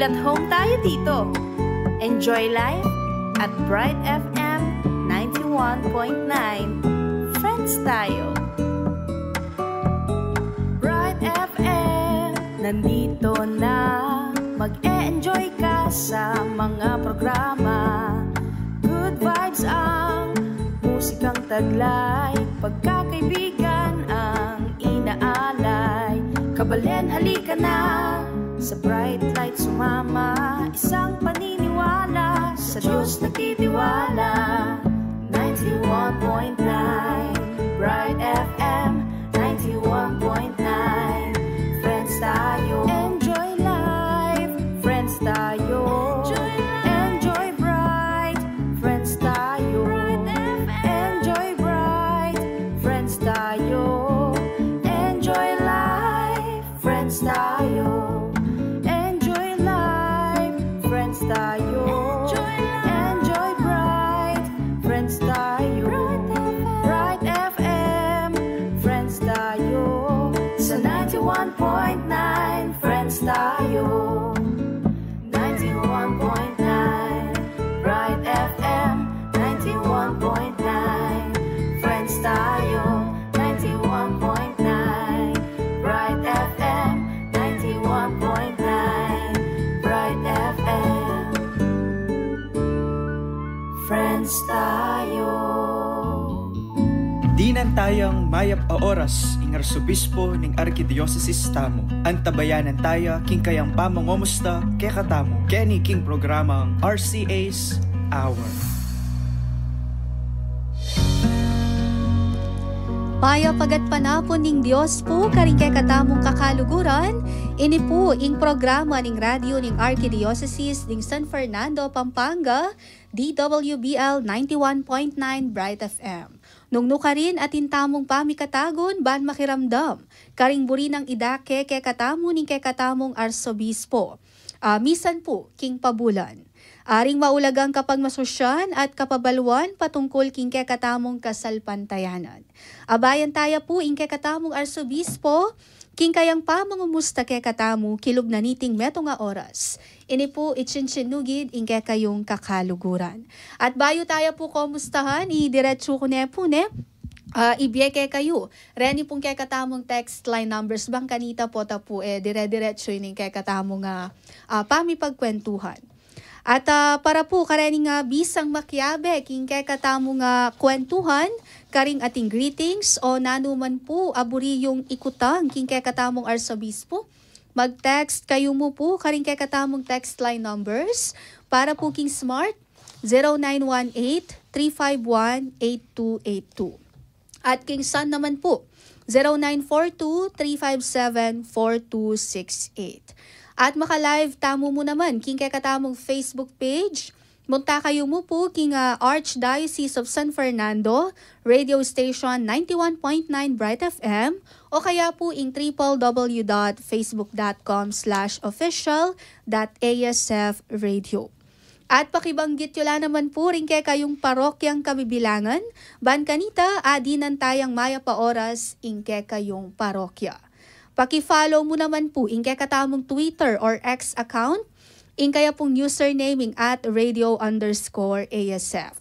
Feel at home tayo dito. Enjoy life at Bright FM 91.9. Friends tayo. Bright FM, nandito na. Mag-e-enjoy ka sa mga programa. Good vibes ang musikang taglay. Pagkakaibigan ang inaalay. Kabalen, halika na. Sa bright light sumama. Isang paniniwala. Sa Diyos nagtitiwala. 91.9 Bright FM 91.9. Friends tayo. Enjoy life. Friends tayo. Enjoy bright. Friends tayo. Enjoy bright. Friends tayo. Enjoy life. Friends tayo. Enjoy life. Friends tayo. Enjoy bright. Friends tayo. Bright FM. Friends tayo. Sa 91.9 Friends tayo. 91.9 Bright FM 91.9 Friends tayo. 91.9 Bright FM 91.9 Bright FM Friends tayo. Dinan tayang mayap a oras ing arsobispo ning Arkidiyocesis tamo. Antabayanan tayo king kayang pamangomusta kay katamo. Kenny king programang RCA's Hour. Paya pagat panapon ning Dios po karing kay katamong kakaluguran. Ini po ing programa ning radio ning Arkidiyocesis ning San Fernando, Pampanga, DWBL 91.9 Bright FM. Nung nukarin atin tamong pamikatagon ban makiramdam. Karing buri ng idake kay katamo ning kay katamong arsobispo. Misan po king pabulan. Aring maulagang kapag masosyan at kapabalwan patungkol king kay katamong kasalpantayanan. Abayan taya po ing kay katamong arsobispo, king kayang pamangumusta kay katamo kilog na niting meto nga oras. Ini po itsinsinugid ing kay kayong kakaluguran. At bayo tayo po kumustahan, idiretso ko na po ne. Ibiyeke kayo. Reni pong kay katamong text line numbers bang kanita po ta po dire-diretso yun kay katamong pamipagkwentuhan. At para po karening bisang makiabe king kay katamong kwentuhan, karing ating greetings o nanuman po aburi yung ikutang king kay katamong arsobispo. Mag-text kayo mo po karing kay katamong text line numbers para po king smart 0918-351-8282. At king Sun naman po 0942-357-4268. At maka-live tamo mo naman king kay katamong Facebook page. Munta kayo mo po king Archdiocese of San Fernando radio station 91.9 Bright FM o kaya po ing www.facebook.com/official.asfradio. At pakibanggit yula naman po rin kay kayong parokyang kabibilangan, ban kanita adinan tayang maya pa oras ing kay kayong parokya. Paki-follow mo naman po ing kay katamong Twitter or X account, ing kaya pong usernaming at radio_ASF.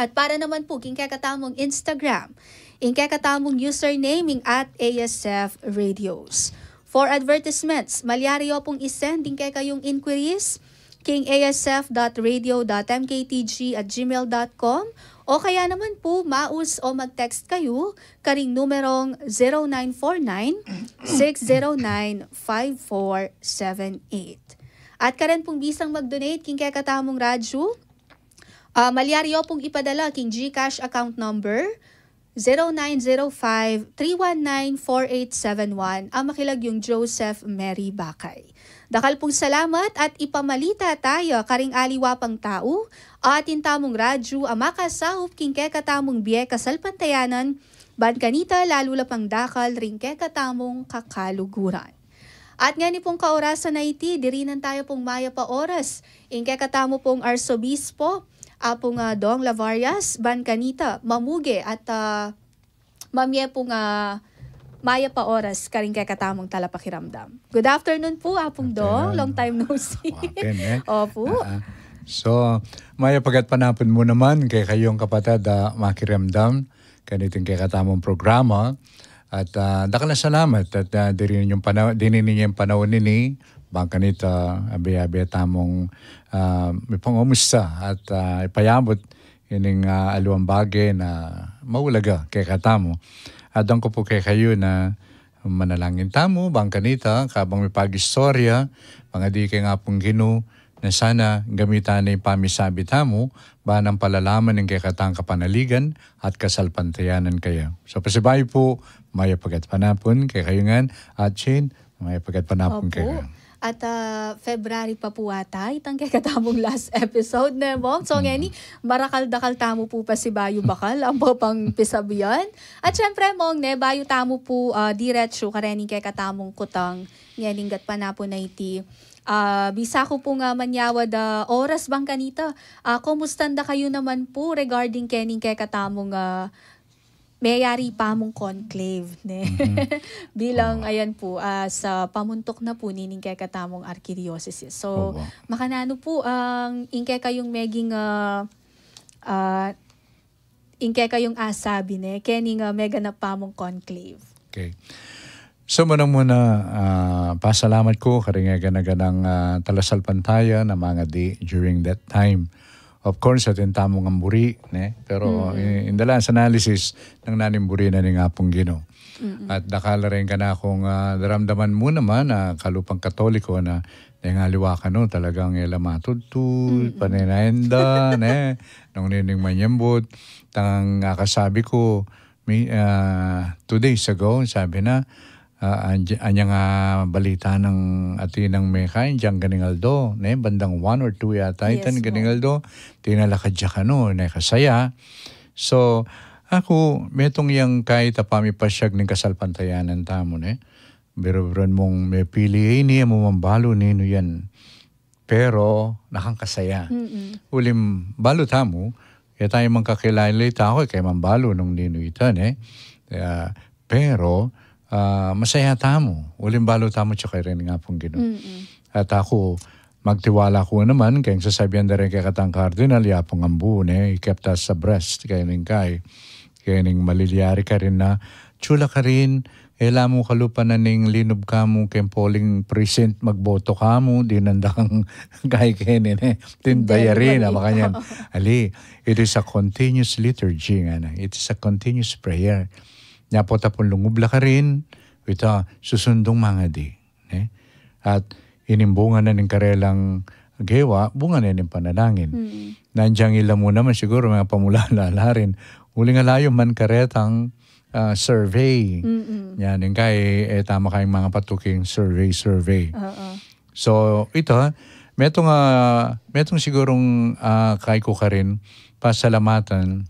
At para naman po ing kay katamong Instagram, ing kay katamong usernaming at ASF Radios. For advertisements, malyaryo pong isend ing kay kayong inquiries, king asf.radio.mktg@gmail.com o kaya naman po maus o mag-text kayo karing numerong 0949-609-5478. At karen pong bisang mag-donate king kay katamong radyo, malyaryo pong ipadala king GCash account number 0905-319-4871 ang makilag yung Joseph Mary Bakay. Dakal pong salamat at ipamalita tayo karing aliwapang tao atin tamong radyo ang makasahop king kay katamong biye kasalpantayanan ban kanita lalo lapang dakal ring kay katamong kakaluguran. At nga ni pong kaorasan na iti, dirinan tayo pong maya pa oras ing kay katamo pong arsobispo apong Dong Lavarias ban kanita mamuge at mamye pong Maya pa oras karing kay katamong talapakiramdam. Good afternoon po, Apong Dong. Long time no see. Opo. So, Maya pagat panapon mo naman kay kayong kapatid makiramdam kaniting kay katamong programa. At dakala salamat at dinin yung panahon nini bangka nita abe-abe tamong may pangumusta at ipayabot ining aluang bagay na maulaga kay katamo. Adang ko po kay kayo na manalangin tamo bangka nita kabang may pag-istorya mga di kay nga pong Ginoo na sana gamitan na yung pamisabi tamo ba ng palalaman ng kay katang kapanaligan at kasalpantayanan kayo. So pasibayo po Maya pagat panapon kay kayo ngan at Shane Maya pagat panapon kayo. At February pa po ata, itang kay katamong last episode na mo. So ngani, marakal-dakal tamo po pa si Bayo Bakal, ang pang pisabiyan. At syempre mong ne, Bayo tamo po diretsyo karening kay katamong kutang, nganing gat panapon na iti. Bisa ko po nga manyawad oras bang kanita. Kumustanda kayo naman po regarding kening kay katamong mayayari pa mong conclave ne. Bilang ayan po sa pamuntok na po nining kay katamong arkidiocese. So makanano po ang ingkay kayong meging ingkay kayong asabi ne kening mega na pa mong conclave. Okay. So muna pasalamat ko karing ganaganang talasalpantaya na mga di during that time. Of course, atin tamong ang buri, ne? Pero in the last analysis, ng nanimburi na ni nga pong Ginoo. At nakala rin ka na akong daramdaman mo naman na kalupang Katoliko na ngaliwa ka no, talagang ilamatudtud, paninenda, ne? Nung nining manyambot, tangang kasabi ko, 2 days ago, sabi na, anyang balita ng atinang may kain diyang Ganingaldo, ne? Bandang 1 or 2 yata, itan Ganingaldo, tinalakad siya ka no, ne? Kasaya. So, ako, metong yang kahit pamipasyag ng kasalpantayanan tamo, ne? Biro-biron mong may pili, niya mo mambalo nino yan. Pero, nakangkasaya. Ulim, balo tamo, kaya tayo mangkakilala tao, kaya mambalo nung nino itan, eh. Pero, masaya tamo. Ulim balo tamo tsaka rin nga pong Ginoo. At ako, magtiwala ko naman, kaya sasabihan na rin kay katang Cardinal, yapong ambu, ne, kept us abreast, kaya ning maliliyari ka rin na, chula ka rin, alam mo kalupan na ning linob ka mo, kaya polling present, magboto ka mo, dinandang kay kenin, tinbayarin, makanyan. Ali, it is a continuous liturgy, it is a continuous prayer. Napo tapon lungubla ka rin, ito, susundong mga di. At inimbungan na ng karelang gewa, bunga na ng panalangin. Nandiyan ilan mo naman siguro mga pamulala rin. Uling alayo man karetang survey. Yan, yung kay tama kayong mga patuking survey. So, ito, metong sigurong kay ko ka rin, pasalamatan,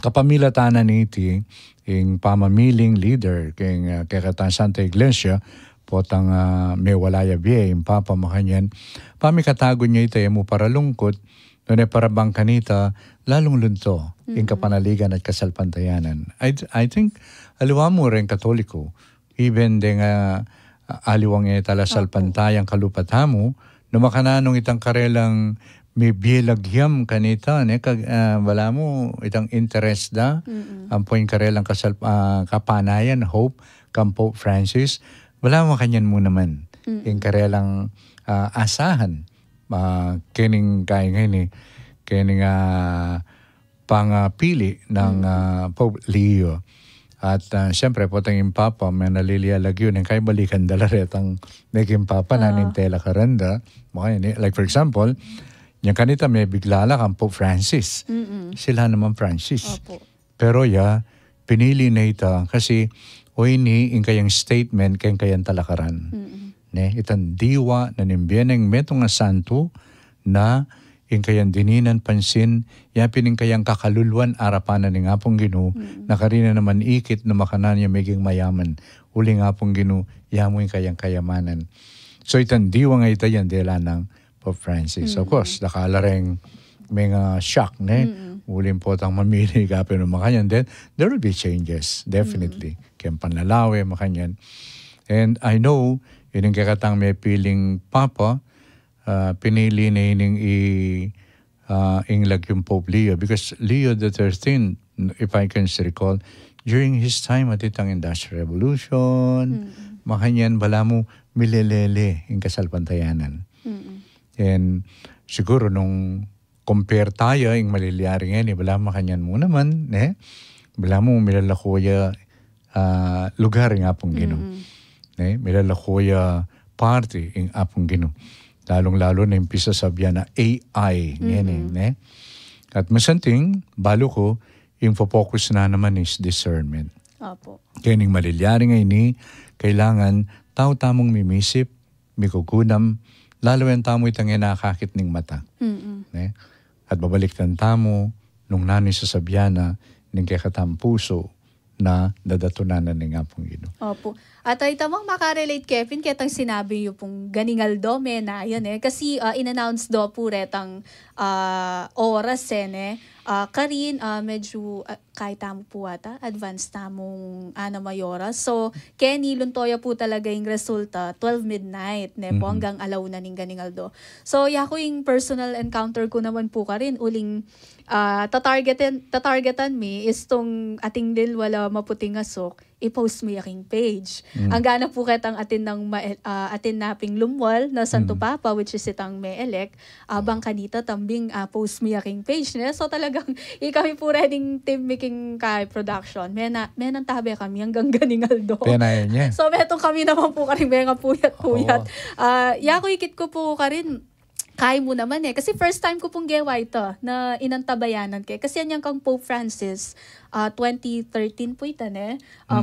kapamilatanan iti, yung pamamiling leader kay katang Santa Iglesia potang may walaya biye yung papa makanyan pamikatago niya ito mo para lungkot noon para bang kanita lalong lunto yung kapanaligan at kasalpantayanan. I think aliwa mo rin Katoliko even de nga aliwang talasalpantayang kalupatamo no makananong itang karelang may bielagyam kanita ne wala mo itang interest da ang point karelang kapanayan hope kang Pope Francis wala mo kanyan mo naman yung karelang asahan kening kay ngayon kening pangpili ng Pope Leo at siyempre potang yung papa may nalilialag yun yung kay balikan dalaretang naging papa na nintela karanda like for example yung kanita may biglala kang Pope Francis. Sila naman Francis. Opo. Pero pinili na ito kasi ini yung kayang statement kayang talakaran. Ne, itang diwa na nimbiyanang metong nga santo na yung kayang dininan pansin yapin yung kayang kakaluluan arapanan ng ngapong Ginoo na karina naman ikit na makanan niya maging mayaman. Uli ngapong Ginoo yamo yung kayang kayamanan. So itang diwa nga ito yan dela ng Pope Francis. Of course, nakala rin may shock, ne? ulim po tang mamili kapin ng makanyan, then there will be changes, definitely. Kaya panlalawi, makanyan. And I know, yun yung kakatang may piling Papa, pinili na yun inglag yung Pope Leo, because Leo the 13th, if I can recall, during his time at itang Industrial Revolution, makanyan, bala mo, milelele yung kasalpantayanan. And siguro nung compare tayo, yung maliliyari ngayon, bala makanyan mo naman, bala mo milalakuya lugar yung apong Gino. Milalakuya party yung apong Gino. Lalong-lalo na yung pisa sabihan na AI. At masanting, balo ko, yung focus na naman is discernment. Opo. Kaya ning maliliyari ngayon ni, kailangan tao-tamong mimisip, mikukunam, lalo yung tamo itang nakakit ng mata. At babalik ng tamo, nung nano'y sasabihan na, ng kakatam puso, na dadatunanan ng apong Gino. Opo. At ay tamang makarelate, Kevin, ketang sinabi yung pong ganingal do, na yan Kasi in-announce do po retang oras karin medyo kahit tamo po ata, advanced tamong mayora. So, Kenny, luntoya po talaga yung resulta, 12 midnight, po, hanggang alaw na ning ganingal do. So, yako yung personal encounter ko naman po karin, uling tatargetan mi is tong ating dil wala maputing asok, i-post mo yaking page. Ang gana po kitang atin ng atin naping lumwal na Santo Papa, which is itang may-elect, bang kanita tambing post mo yaking page. So talagang kami po reading team making production. Menan tabi kami hanggang ganingal do. Penayan niya. So metong kami naman po karing mga puyat-puyat. Yako ikit ko po karin, kaya mo naman Kasi first time ko pong gawa ito na inantabayanan kasi yan yung kang Pope Francis, 2013 po ito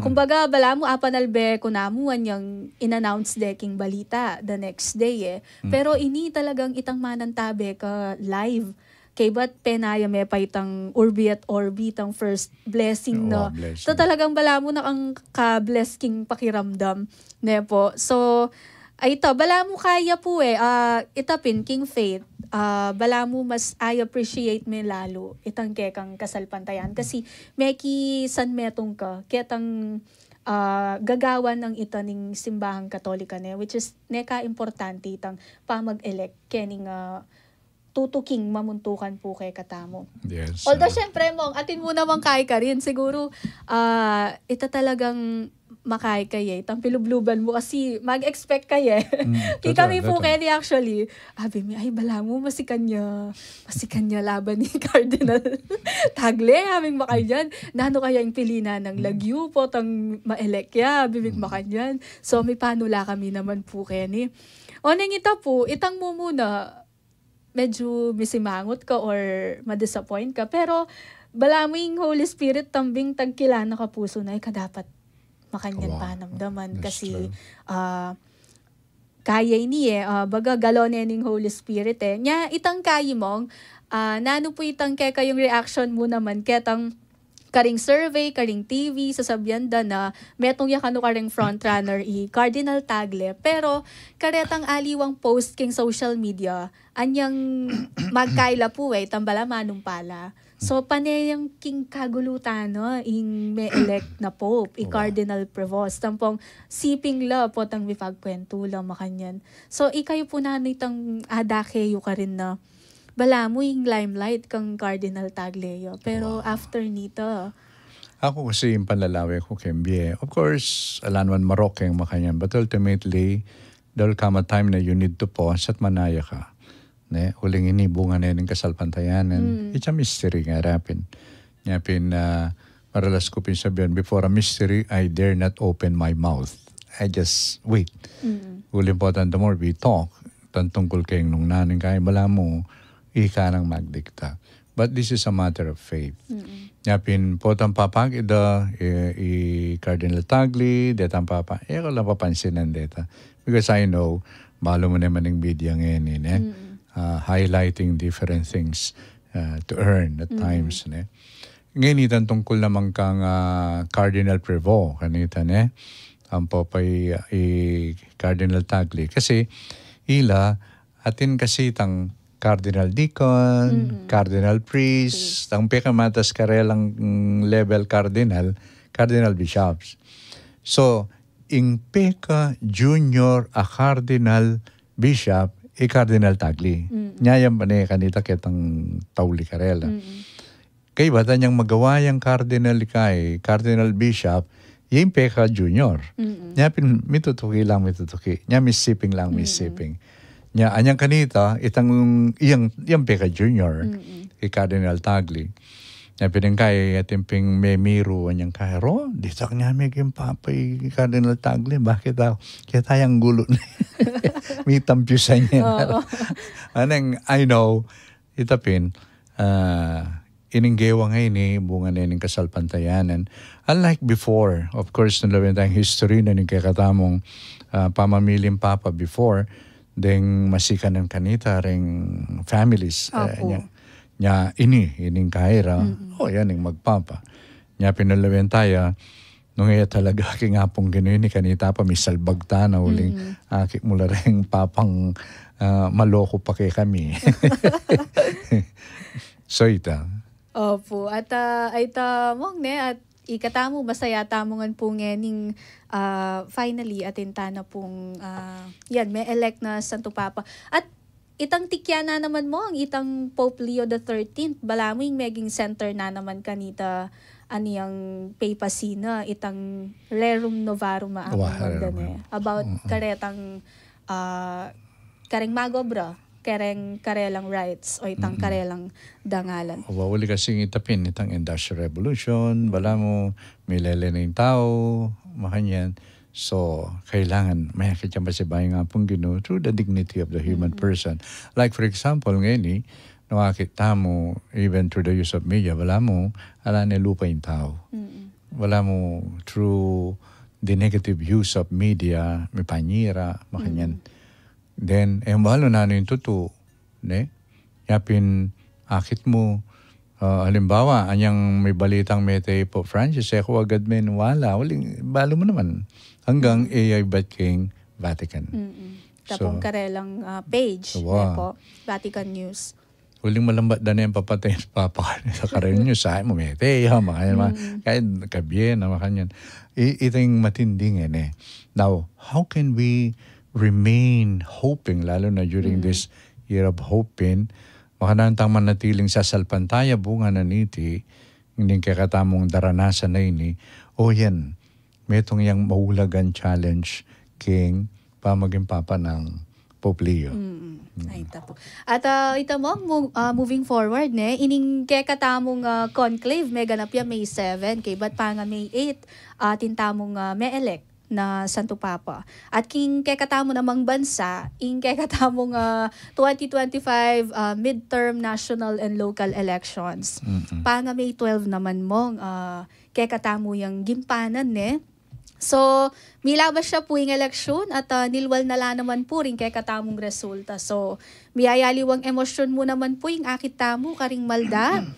kumbaga, bala mo, apanalbe ko namuan yung in-announce deking balita the next day Pero ini talagang itang manantabe ka live. Kay ba't penaya may pa itang urbi at orbi, itang first blessing blessing. So talagang bala mo na ang ka-blessing pakiramdam. Po. So, ay ito, bala mo kaya po itapin King Faith, bala mo mas I appreciate me lalo itang kekang kasalpantayan kasi meki san metong ka ketang gagawan ng itaning simbahang katolika which is neka importante itang pamag-elect kening tutuking mamuntukan po kay katamo. Yes. Although syempre mong atin mo naman kay ka rin siguro ita talagang makay kaye, itang pilubluban mo kasi mag-expect kaye. Kami po Kenny actually, abi mi, ay bala mo, masikan niya laban ni Cardinal Tagle, aming makay dyan. Nano kaya yung pilina ng lagyu po, tang ma-elect ya, bibig makay dyan. So may panula kami naman po Kenny. O nang ito po, itang mo muna, medyo misimangot ka or ma-disappoint ka, pero bala mo yung Holy Spirit tambing tagkilana ka puso na kadapat makanyan panamdaman kasi kaya ini baga galone ning Holy Spirit nya itang kaya mong nano po itang kaya kayong reaction mo naman ketang karing survey, karing TV, sasabihan da na metong yakano karing frontrunner Cardinal Tagle, pero karetang aliwang post king social media anyang magkaila po tambala manong pala. So, panayang king kagulutan, ing may elect na Pope, Cardinal Prevost. Tampong siping la po tang mipagkwento lang makanyan. So, ikayo po na itang adakeyo ka rin na bala mo yung limelight kang Cardinal Tagleo. Pero after nito, ako kasi yung panlalawi ko kembie. Of course, alanwan Marok yung makanyan. But ultimately, there will come a time na you need to pause at manaya ka. Huling ini bunga na yung kasalpantayanan. It's a mystery nga rapin. Yapin maralas ko pinsabihan, before a mystery, I dare not open my mouth. I just wait. Huling po the more we talk, tantungkol kayong nung naning kaya, bala mo, ika nang magdikta. But this is a matter of faith. Yapin po tang papag ida Cardinal Tagle, detang papa, ko lang papansinan deta. Because I know, malo mo naman ng video ngayon, highlighting different things to earn at times. Ngayon itan tungkol naman kang Cardinal Prevost kanita ang popay Cardinal Tagle kasi ila atin kasi itang Cardinal Deacon, Cardinal Priest, ang pinakamatas karelang level Cardinal Bishops. So, in peka junior a Cardinal Bishop, Cardinal Tagli. Nyayam pa niya kanita kitang tauli karela. Kaya ba tanyang magawa yung Cardinal Bishop, yung peka junior. Nya mitutuki. Nya missiping. Nya anyang kanita, iyang peka junior, Cardinal Tagli. Nya pinangkay atimping memiro anyang kahero, dito kanya may kimpapay Cardinal Tagli, bakit daw? Kaya tayang gulo na. May tampyusan niya. Anang, I know, itapin, ininggewa ngayon bunga na yung kasalpantayanan. Unlike before, of course, nalawin tayong history na yung kakatamong pamamiling papa before, deng masikan ng kanita ring families. Nya ining kahira, yan yung magpapa. Nya pinalawin tayo, nung iya talaga kingapong gano'n ni kanita pa may salbagta na uling akik mula rin papang maloko pa kay kami. So ita. Opo. At mong at ikatamo masaya tamongan po ngening finally atinta na pong may elect na Santo Papa. At itang tikya na naman mo ang itang Pope Leo XIII. Balaming meging center na naman kanita aniyang papacy na itang Rerum Novarum about karetang kareng magobra, karelang rights o itang karelang dangalan. Wawali kasing itapin itang Industrial Revolution, bala mo milele na yung tao, makanyan. So, kailangan mayakit siya masibay nga pong Ginoo through the dignity of the human person. Like for example, ngayon nakakita mo, even through the use of media, wala mo, ala na lupa yung tao. Wala mo, through the negative use of media, may panyira, makanyan. Then, mahalo na yung totoo. Yapin, akit mo, halimbawa, anyang may balitang Mete Pope Francis, ako agad wala, balo mo naman. Hanggang AI King Vatican. Tapong karelang page po, Vatican News. Huling malambat na yung papatay sa papa sa karelang news. Ay mo, Mete, kahit kabyen na makanyan. Ito yung matinding Now, how can we remain hoping, lalo na during this year of hoping, makanantang manatiling sa salpantaya bunga na niti, hindi kakatamong daranasan na ini, yan, may itong yung mahulagan challenge king maging papa ng Pope Leo. Ay, tapo. At ito mo, moving forward, ining kekatamong conclave, may ganap yan May 7, kay ba't pa nga May 8, tintamong may elect na Santo Papa. At king kekatamo namang bansa, ing kekatamong 2025 midterm national and local elections. Pa nga May 12 naman mong kekatamo yung gimpanan So, milabas siya po yung eleksyon at nilwal na naman po rin kay katamong resulta. So, miyayaliwang emosyon mo naman po yung akit tamo karing malda.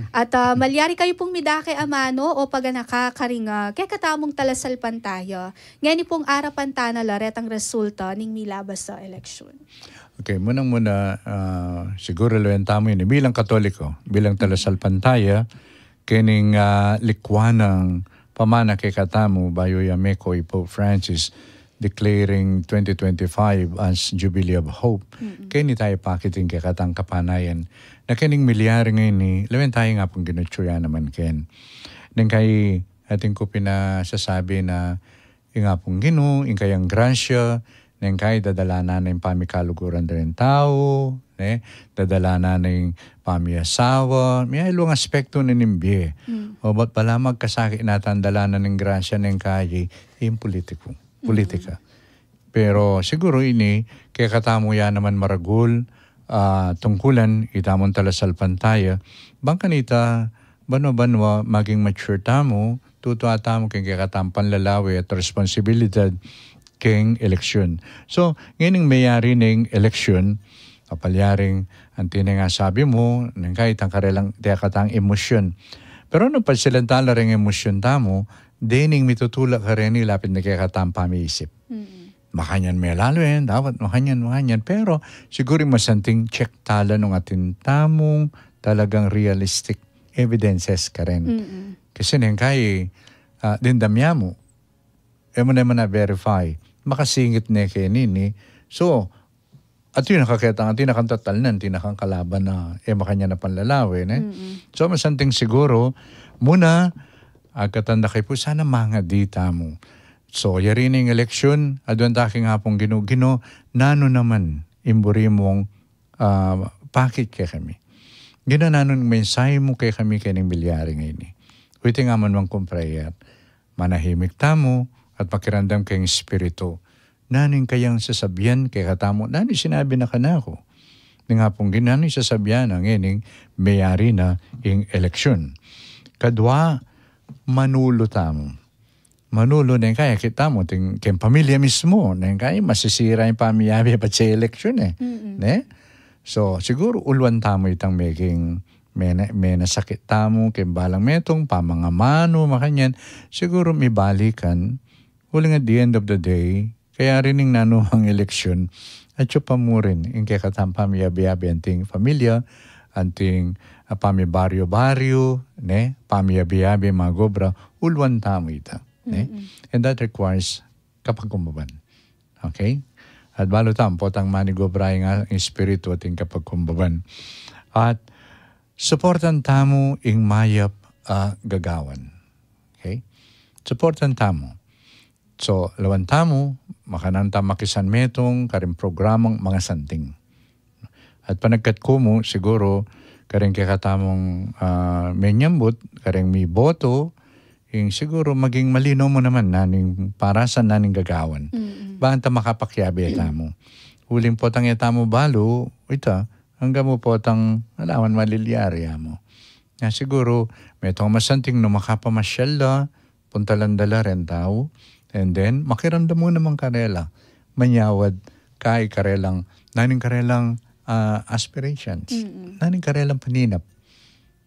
At malyari kayo pong midake amano o pag nakakaring kay katamong talasalpan tayo. Ngayon pong arapan na laretang resulta ning milabas sa eleksyon. Okay, muna siguro luwen tamo yun. Bilang Katoliko, bilang talasalpan tayo, kining likwanang pamana kay katamu bayo yameko Pope Francis declaring 2025 as Jubilee of Hope. Kaya ni tayo pakiting kay katang kapanayan na kining milyari ngayon ni lawen tayo nga pong ginutsuya naman ken. Nang kay ating ko pinasasabi na yung nga pong Ginoo, yung kayang grasya, nang kay dadala na yung pamikaluguran rin tao, dadala na yung pamiasawa, may ilong aspekto na nimbi. O ba't pala magkasakit natin dala na ng grasya ng kaya, yung politika. Pero siguro ini, kaya katamo yan naman maragul, tungkulan, itamon talasalpan tayo, bang kanita, banwa maging mature tamo, tutuwa tamo kaya katampan lalawi at responsibilidad king eleksyon. So, ngayon mayari ng eleksyon, kapalyaring antine nga sabi mo, nang kahit ang karelang katang emosyon. Pero ano pa silang tala rin emosyon tamo, dining mitutulak ka rin lapit na kaya katang pamiisip. makanyan may laluen, dapat makanyan. Pero siguro masanting check tala nung atin tamong talagang realistic evidences ka rin. Kasi nang kaya dindamya mo, mo naman na-verify, makasingit na kayo nini. So, at yun nakakita, tinakang tinakang-kalaban na makanya na panlalawin. So, masanting siguro, muna, katanda kayo po, sana mga dita mo. So, yari na yung eleksyon, adwan taking hapong ginugino, nano naman, imburi mong pakit kay kami. Gina nanon mensahe mo kay kami kay ng bilyari ngayon. Uite nga man mang kumprayat, manahimik tamo at pakirandam kayong espiritu. Naning kayang sasabyan kay katamo, naning sinabi na kanako. Nga pong ginani sasabyan ang ining mayari na yung eleksyon. Kadwa, manulo tamo. Manulo na yung kaya kita mo, kayong pamilya mismo, na yung kaya masisira yung pamilya pa sa eleksyon Ne? So, siguro ulwan tamo itang may nasakit tamo, kayong balang metong, pamangamano, makanyan, siguro may balikan, huling at the end of the day, kaya rin yung nanuhang eleksyon, at yung pamurin, yung kaya katang pamilya-biyabi anting pamilya, anting pamibaryo-baryo, pamilya-biyabi mga gobra, ulwan tamo ita. And that requires kapagkumbaban. Okay? At balo tampo, tang manigobra nga ang espiritu ating kapagkumbaban. At supportan tamo ing mayap gagawan. Okay? Supportan tamo. So, lawan tamo, makananta makisan metong, karing programang mga santing. At panagkat kumo, siguro, karing kakatamong menyambut, karing may boto, yung siguro maging malino mo naman naning para sa naning gagawan. Banta makapakyabi ita mo. Huling po tang ita mo balo, ita, hanggang mo po tang alawan malilyari mo. Na siguro, may itong masanting no makapamasyal la, puntalandala rin tao, and then makiramdam mo naman karela. Manyawad kay karelang, naning karelang aspirations. Naning karelang paninap.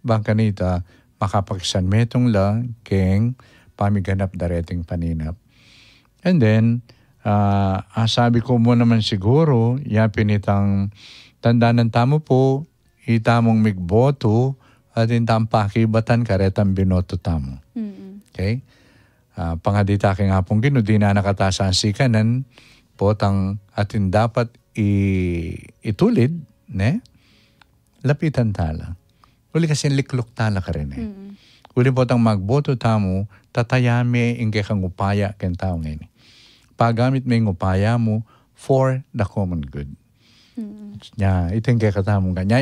Bangka nita, makapakisan metong lang keng pamiganap dareting paninap. And then, sabi ko mo naman siguro, yapin itang tandaan tamo po, itamong migboto, at intang pakibatan karetang binoto tamo. Okay? Pangadita king hapong gino, di na nakatasan sikanan, potang atin dapat itulid, lapitan tala. Uli kasi liklok tala ka rin Uli po tang magboto tamo, tatayami ingke kang upaya ken tao ngayon. Pagamit mo yung upaya mo for the common good. Iting kaya katamong kanya.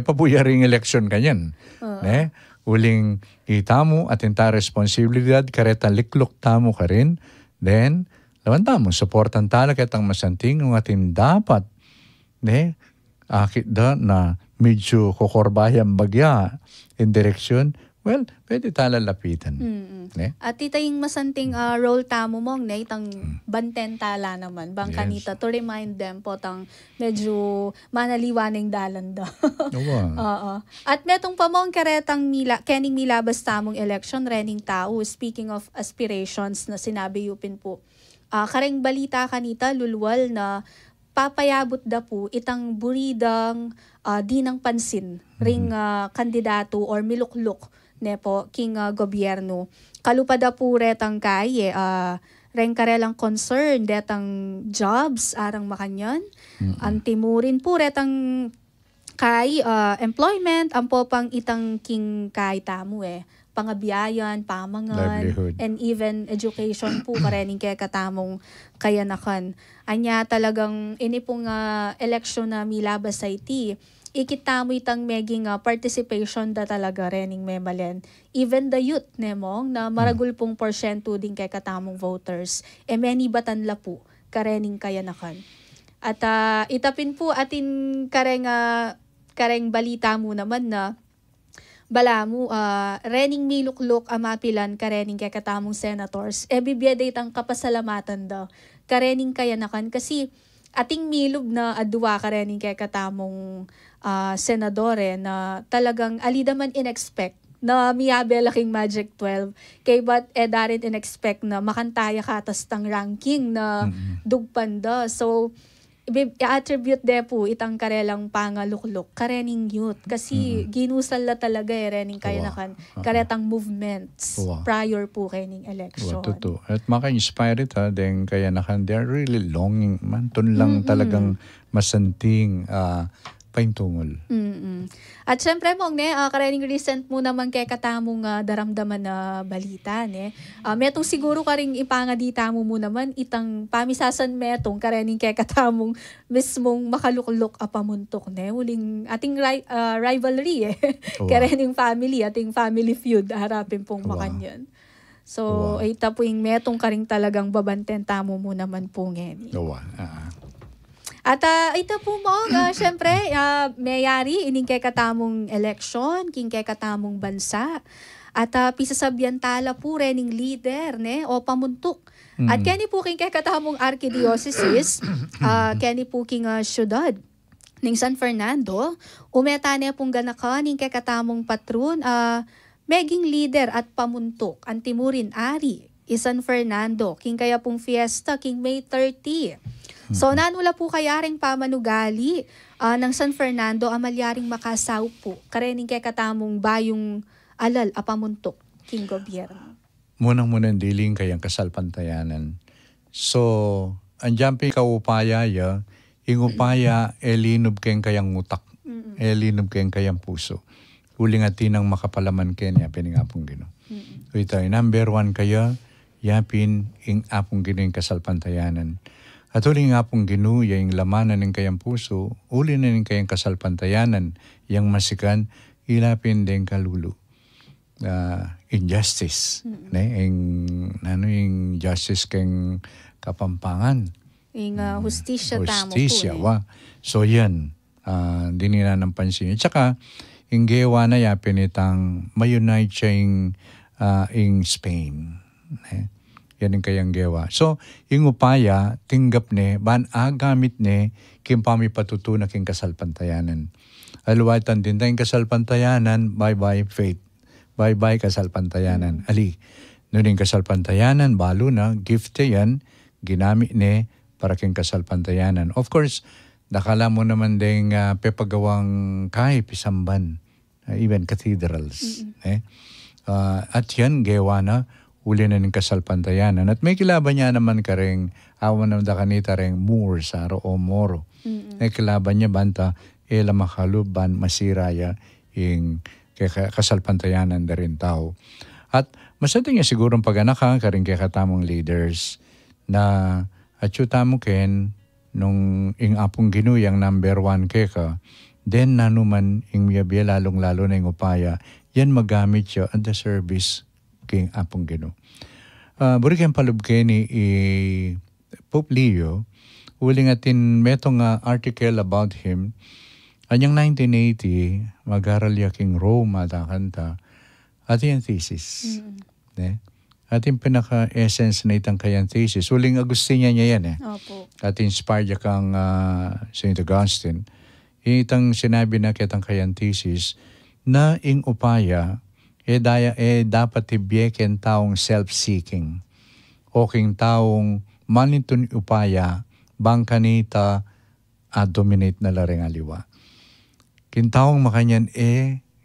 Pabuyaring eleksyon kanyan. Uling itamo at inta responsibilidad kareta liklok tamo ka rin. Then, lawan tamo, supportan tala katang masanting ng atin dapat akit da na medyo kukorbayang bagya in direksyon, well, pwede tala lapitan. At itayong masanting role tamo mong itang banten tala naman. Bang kanita to remind them po tang medyo manaliwaning dalan daw. At metong pa mong karetang kening milabas tamong election rening tao. Speaking of aspirations na sinabi yupin po. Kareng balita kanita lulwal na papayabot da po itang buridang di ng pansin ring kandidato or miluklok nepo king gobyerno. Kalupada po retang kay ring karelang concern detang jobs arang makanyan. Antimurin po retang kay employment ang po pang itang king kay tamo pangabiyayan, pamangan, livelihood, and even education po karening kaya katamong kayanakan. Anya talagang ini pong eleksyon na milabas sa iti, ikitamo itang meging participation da talaga rening memalen. Even the youth nemong na maragul pong porsyento din kay katamong voters, many batanla po karening kayanakan. At itapin po atin kareng balita mo naman na bala mo, rening miluklok amapilan karening kaya katamong senators, bibiyada itang kapasalamatan daw karening kayanakan kasi ating milog na adwa karening kaya katamong senadore na talagang alidaman in-expect na miyabela king Magic 12. Kay but darin in-expect na makantaya katas tang ranking na dugpanda. So, i-attribute de po itang karelang pangaluklok, karening youth. Kasi ginusal na talaga rening kaya nakan karetang movements prior po kaning election. Totoo. At maka-inspire ita, then kaya nakan, they're really longing, man, tun lang talagang masanting paintungol. At syempre mong karening recent mo naman kay katamong daramdaman na balita metong siguro karing ipangadita mo naman itang pamisasan metong karening kay katamong mismong makaluklok pamuntok uling ating rivalry karening family ating family feud harapin pong makanyan. So ita po yung metong karing talagang babanten tamo mo naman po ngeni. At ito po mo, syempre, mayari, ining kay katamong election, king kay katamong bansa. At pisasabyan tala po rening leader, o pamuntok. At kani po king kay katamong archdiocese, kani po king syudad ning San Fernando, umetane pong ganaka ning kay katamong patron, meging leader at pamuntok, antimurin ari, San Fernando, king kaya pong fiesta, king May 30. So nanula po kayaring pamanugali ng San Fernando amalyaring makasaw po karening kay katamong bayong alal apamuntok king gobyerno. Munang diling kayang kasalpantayanan. So, andiyan pa kaupaya ingupaya elinob kayang kayang utak, elinob kayang kayang puso. Uling atinang makapalaman kanya piningapong gino. Ito ay number 1 kaya yapin ing apong gino yung kasalpantayanan. At uli nga pong ginuya yung lamanan ng kayang puso, uli na ng kayang kasalpantayanan, yung masikan, ilapin din kalulu. Injustice. Yung justice kayang kapampangan. Yung hustisya tamo po. So yan, di nila ng pansin. At saka, yung gewa na yapin itang mayunite siya yung Spain. Yan ang kayang gewa. So, yung upaya, tinggap ban agamit kim pamipatutunak yung kasalpantayanan. Aluwatan din tayong kasalpantayanan, bye-bye faith. Bye-bye kasalpantayanan. Ali, nun yung kasalpantayanan, balo na, gift yan, ginamit para king kasalpantayanan. Of course, nakala mo naman ding pepagawang pisamban, even cathedrals. At yan, gewa na, uli na ng kasalpantayanan. At may kilaban niya naman ka rin, awan na kanita rin, Moors, o Moro. May kilaban niya banta, makaluban, masiraya, yung kasalpantayanan na rin tao. At masating niya sigurong pag-anaka ka rin kay katamong leaders na at yung tamo ken, nung ing apong ginuyang number 1 keka, then nanuman ing miyabiya lalong-lalo na yung upaya, yan magamit siya at the service king apong gino. Buri kayong palubke ni Pope Leo, uling atin metong article about him, anyang 1980, mag-aral king Rome atakanta, at yung thesis. At yung pinaka-essence na itang kayang thesis, uling Agustina niya yan Opo. At inspired niya kang St. Augustine. Itang sinabi na kitang kayang thesis, na ing upaya, dapat tibiyeken taong self-seeking. O king taong manitun upaya, bang kanita dominate na laring aliwa. Kintaong makanyan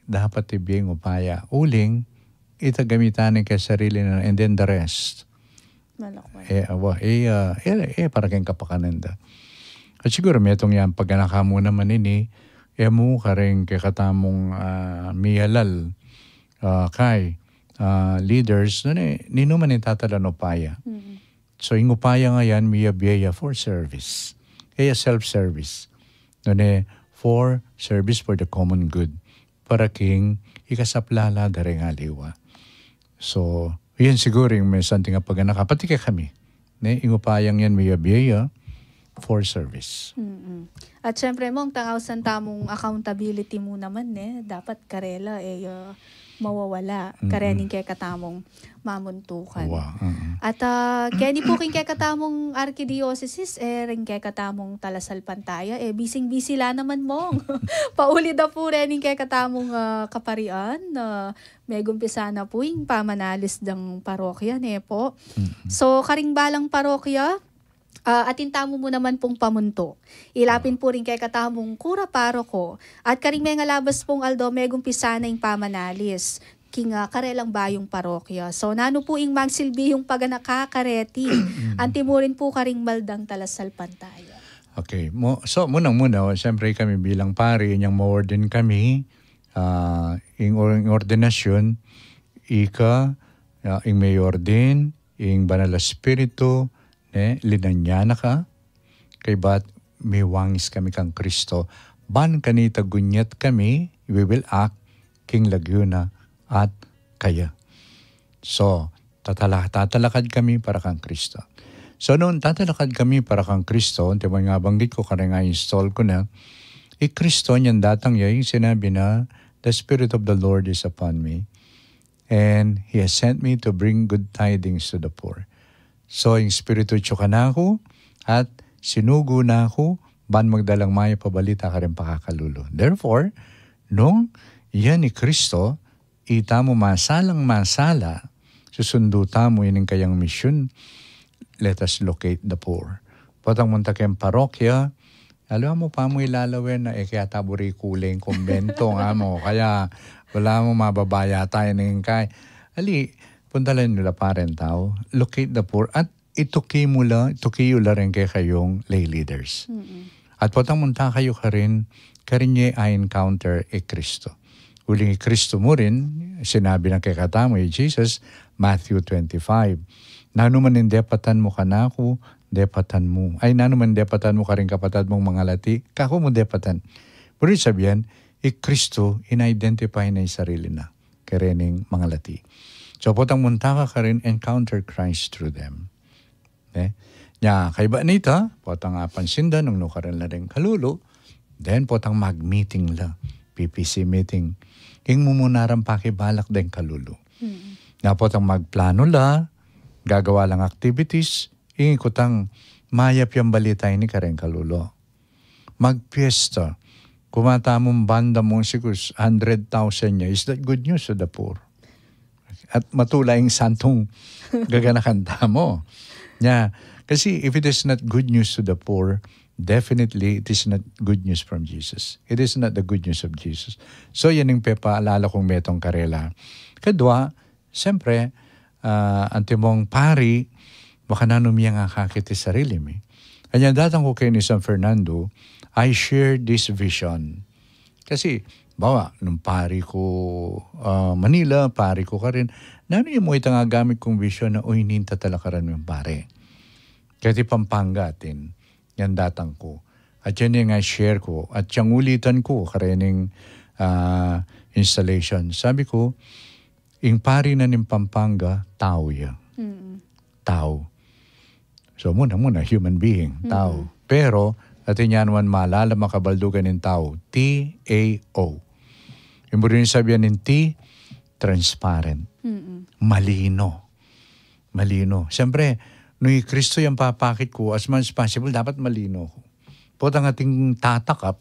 dapat tibiyeng upaya. Uling, itagamitan kay sarili na and then the rest. Malakman. Para kayong kapakananda. At siguro metong yan, pag anaka mo naman mo ka rin kay katamong miyalal, kay leaders, ninuman yung tatalan upaya. So, yung upaya nga yan, miyabiya for service. Kaya self-service. For service for the common good. Para king ikasaplala daring aliwa. So, yan siguro yung may something nga pag-anaka. Pati kaya kami. Yung upayang yan, miyabiya for service. At syempre mong tangawsan tamong accountability mo naman dapat karela mawawala. Karening kay katamong mamuntukan. Wow. At kaya po king kay katamong Archdiocese, rin kay katamong Talasal Pantaya, bising-busy la naman mong. Pauli da po rin kay katamong kaparian, may gumpisa na po yung pamanalis ng parokya, po. So, karing balang parokya, atin tamo mo naman pong pamunto. Ilapin po rin kay katamong kura paroko. At karing may ngalabas pong aldo, may gumpisa na yung pamanalis. King karelang bayong parokya. So, nano po yung magsilbi yung paganakakareti. Anti mo rin po karing maldang Talasal Pantaya. Okay. So, munang-muna, siyempre kami bilang pari, yung ma-ordain kami, yung ordinasyon, yung mayor din, yung banal espiritu, linanyana ka, kay ba't may wangis kami kang Kristo, ban kanita gunyat kami, we will act, King Laguna, at kaya. So, tatalakad kami para kang Kristo. So, noon tatalakad kami para kang Kristo, unti mo nga banggit ko, kaya nga install ko na, Kristo niyan datang yung sinabi na, the Spirit of the Lord is upon me, and He has sent me to bring good tidings to the poor. So, yung Espiritu tsuka na ako, at sinugo na ako, ban magdalang maya pabalita ka rin pakakalulo. Therefore, nung yan ni Kristo, ita mo masalang masala, susundo mo yun yung kayang mission, let us locate the poor. Potang munta kayong parokya, alam mo pa mo ilalawin na kaya taburi kuling kumbento nga mo, kaya wala mo mababaya tayo ng kay. Ali, puntalan nila parent tao, locate the poor, at itukiyo la rin kayong lay leaders. At potang munta kayo ka rin encounter Kristo. Uling Kristo mo rin, sinabi ng kay katamo, Jesus, Matthew 25. Nanuman indepatan mo ka na ako, depatan mo. Ay, nanuman depatan mo ka rin kapatad mong mga lati, kako mo depatan. Pero sabihan, Kristo, in-identify na yung sarili na, karening mga lati. So, potang munta ka rin, encounter Christ through them. Nya, kay ba nita, potang pansinda, nung nukarin na rin kalulo, then potang mag-meeting la, PPC meeting, ing mumunaran pakibalak din kalulo. Nga potang magplano la, gagawa lang activities, ing ikutang mayap yung balita ni karen kalulo. Magpiesta, kumata mong banda mong sikus, 100,000 niya, is that good news to the poor? At matula yung santong gaganakanta mo. Yeah. Kasi if it is not good news to the poor, definitely it is not good news from Jesus. It is not the good news of Jesus. So yan yung paalala kong metong karela. Kadwa, siyempre, antimong pari, baka nanumiya nga kakiti sarili mi. Kanya datang ko kayo ni San Fernando, I share this vision. Kasi, bawa, nung pari ko Manila, pari ko ka rin, nano yung mo itang gamit kong vision na uininta talakaran yung pare. Kasi Pampanga atin, yan datang ko. At yan yung share ko. At yung ulitan ko, karening installation. Sabi ko, yung pari na ng Pampanga, tao yan. Tao. So muna, human being, tao. Pero, atin yan naman maalala makabaldugan ng tao, T-A-O. Yung rin sabihan ng T, transparent. Malino. Siyempre, nung Kristo yung papakit ko, as much as possible, dapat malino ko. Potang ating tatakap,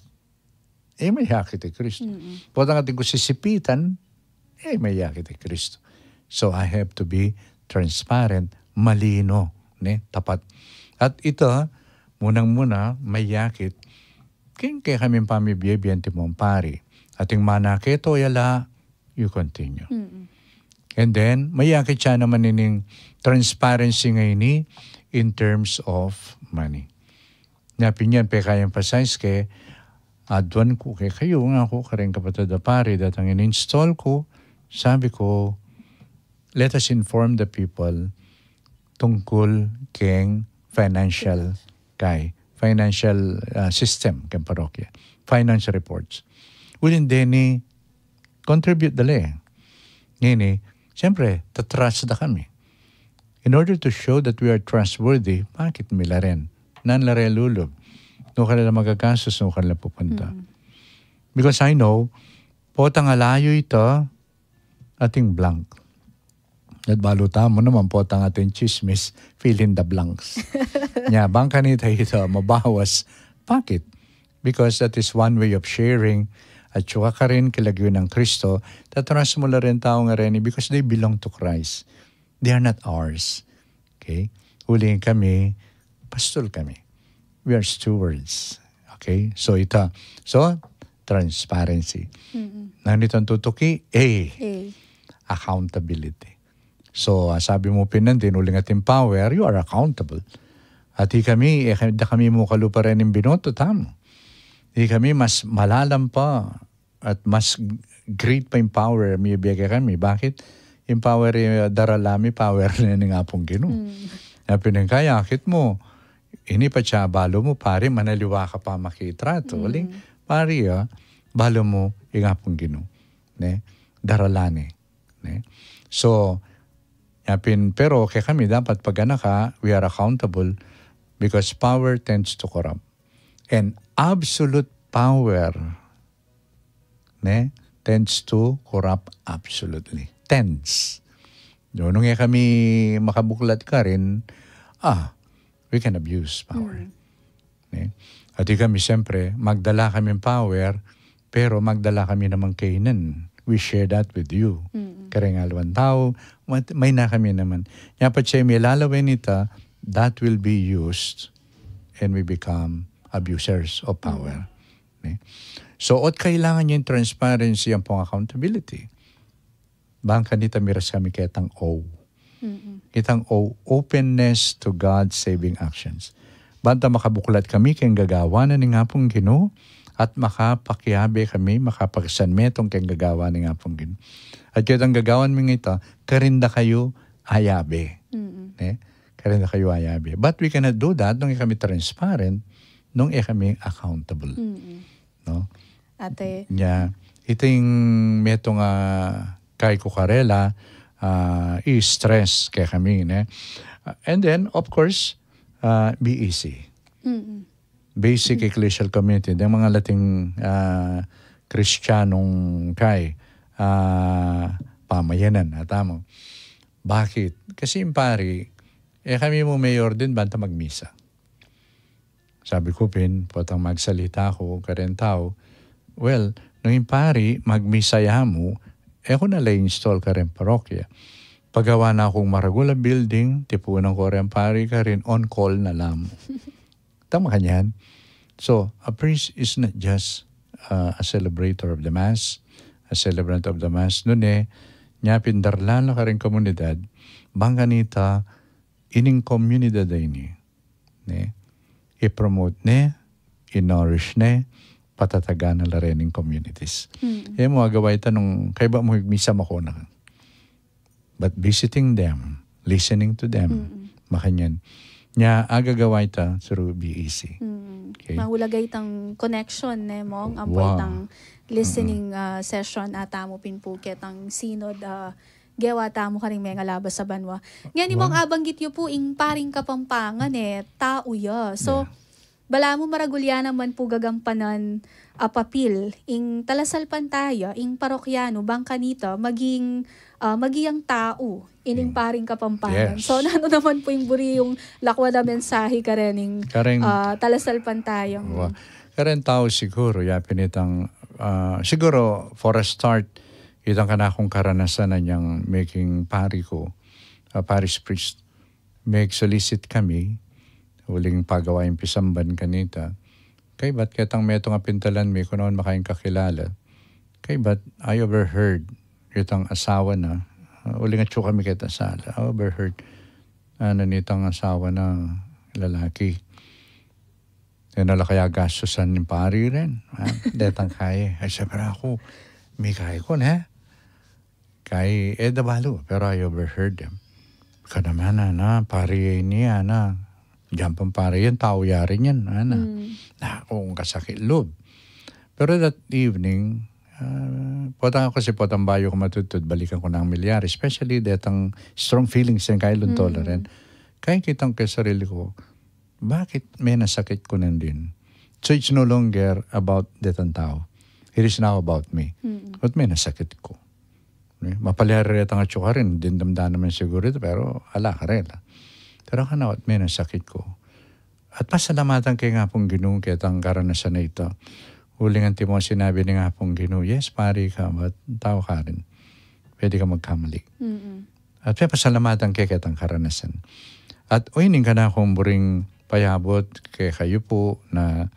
may yakit Kristo. Potang ating ko sisipitan, may yakit Kristo. So I have to be transparent, malino, tapat. At ito, munang-muna, may yakit, kaya kami pamibiyebiyente mong pari. Ating manaketo, yala, you continue. And then, may yakit siya naman ining transparency ngayon in terms of money. Napin yan, pe kaya emphasize ke, adwan ko kay kayo nga ako, kareng kapatid na pari, datang in-install ko, sabi ko, let us inform the people tungkol keng financial system keng parokya, financial reports. Ulin din contribute dali. Ngayon siyempre, tatrust na kami. In order to show that we are trustworthy, bakit mila rin? Nanlare lulog. No kanila magagasos, no kanila pupunta. Because I know, potang alayo ito, ating blank. At baluta mo naman po ang ating chismis, fill in the blanks. Nya, bang kanita ito, mabawas. Bakit? Because that is one way of sharing. At saka ka rin kilagyo ng Kristo, tataras mo na rin tao nga rin because they belong to Christ. They are not ours. Okay? Huling kami, pastol kami. We are stewards. Okay? So ito. So, transparency. Nandito ang tutuki, accountability. So, sabi mo pinandin, uling ating power, you are accountable. At kami mo kalupa rin yung binoto, tamo. Kami mas malalam pa at mas great pa yung power may bigay kami. Bakit? Yung power daralami, power na nga pong Ginoo. Pinangkaya, akit mo, ini pa siya, balo mo, pare, manaliwa ka pa makitrato. Uling, pare, balo mo, yung nga pong Ginoo. Ne? Daralani. Ne? So, pero kaya kami dapat pag ka, we are accountable because power tends to corrupt. And absolute power tends to corrupt absolutely. Tends. Nung kami makabuklat ka rin, we can abuse power. At kami siyempre, magdala kami power, pero magdala kami namang kainan. We share that with you. Karengalwan tao, may na kami naman. Yapat siya may lalawin ita, that will be used and we become abusers of power. So, kailangan yung transparency ang pong accountability. Bang kanita miras kami kitang O. Kitang O, openness to God's saving actions. Banta makabuklat kami kayong gagawa na ni nga pong Ginoo at makapakiabe kami, makapagsanmetong kayong gagawa ni nga pong Ginoo. At kitang gagawan mo ito, karinda kayo ayabe. Karinda kayo ayabe. But we cannot do that nung kami transparent, nung kami accountable. No? Ate. Yeah. Ito yung metong kay kukarela, i-stress kaya kami. And then, of course, be easy. Basic ecclesial community. Yung mga lating Kristiyanong pamayanan. Tama. Bakit? Kasi yung pari, kami mo mayor din, banta magmisa. Sabi ko potang magsalita ko, karen tao. Well, nung yung pari, magmisaya mo, ko nala-install ka rin parokya. Pagawa na akong Maragula building, tipunan ko rin pari ka rin, on call na lang. Tama kanyan. So, a priest is not just a celebrator of the Mass, a celebrant of the Mass. Noon niya pindarlan ka rin komunidad, bang ganita, ining komunidad ay ni. I-promote i-nourish patatagan na rin ng communities. Mo agawa ito nung, kaya ba mo misa mako na. But visiting them, listening to them, makanyan. Nya agagawa ito through BEC. Okay? Mahulagay itang connection, mong ampo itang listening session ata mo pinpukit ang synod gawa tamo ka rin may labas sa banwa. Ngayon mong abanggit yo po ing paring Kapampangan tao ya. So, bala mo maragulya naman po gagampanan papil ing talasalpan tayo, ing parokyano, bang kanito, maging tao, ining paring Kapampangan. Yes. So, ano naman po yung buri yung lakwa na mensahe ka rin ing talasalpan tayo. Karen tao siguro, yapin itang, siguro for a start, itang kanakong karanasan na niyang making pari ko, parish priest, make solicit kami, huling pagawa yung pisamban kanita. Kay ba't kitang metong apintalan mi, kung noon makain kakilala. Kay ba't I overheard itang asawa na, huling atyo kami kita sala, I overheard nitang asawa na lalaki. Nala kaya gastusan ng pari rin. Detang kaya. Ay sabi ako, may kaya ko na. Kay Edabalo, pero I overheard them. Kanaman na, pari niya na. Diyan pang pari yan, tao yari yan. Kung kasakit loob. Pero that evening, potang ako si potang bayo ko matutod, balikan ko ng milyar. Especially detang strong feelings yan kay Luntola rin. Kaya kitang kay sarili ko, bakit may nasakit ko nandin? So it's no longer about detang tao. It is now about me. But may nasakit ko. Mapalyari rin ang atsuka rin. Dindamda naman siguro ito, pero ala ka rin. Pero kanawat may nasakit ko. At pasalamatan kay nga pong Ginoo kaya ang karanasan na ito. Huling ang timo sinabi ni nga pong Ginoo, yes, pari ka, but tao ka rin. Pwede ka magkamali. At may pasalamatan kay kaya ang karanasan. At uining ka na akong buring payabot kay kayo po na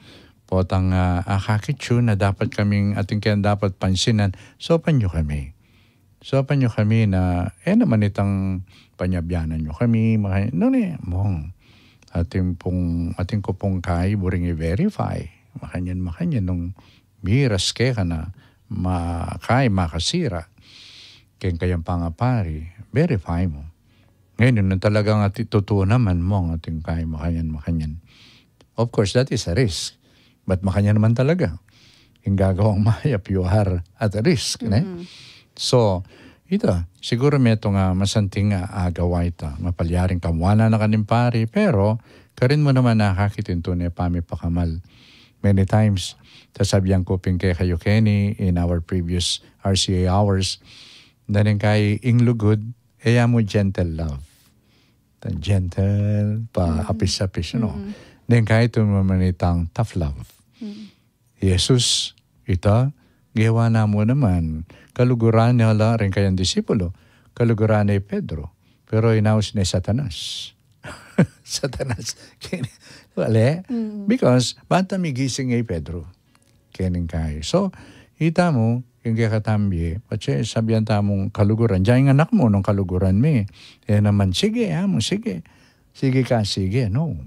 potang akakitsyo na dapat kaming ating kaya dapat pansinan. Sopan nyo kami. Sopan nyo kami na naman itang panyabyanan nyo kami. Mong. Ating ko pong kay buring i-verify. Makanyan nung miras kaya ka na makasira. Kaya kayang pangapari. Verify mo. Ngayon, nung talagang totoo naman mo ang ating kay makanyan. Of course, that is a risk. But makanyan naman talaga. Yung gagawang mayap, you are at a risk. So, ito, siguro may ito nga masanting agawa ito. Mapalyaring kamwala na kanimpari, pero karin mo naman nakakitinto na pami pakamal. Many times, sasabihan ko ping kay kayo Kenny in our previous RCA hours, daning kay inglugod, mo gentle love. Gentle, apis-apis, Then kay ito naman itang tough love. Jesus, ito, gawa na mo naman, kaluguran niya rin kayang disipulo, kaluguran ni Pedro, pero inaus ni Satanas. Satanas. Wala. Because, bata may gising ay Pedro. Kening kayo. So, ita mo, yung kaya katambi, patse, sabihan tamong kaluguran. Diyan yung anak mo nung kaluguran mi. Naman, sige, sige. Sige ka, sige. No.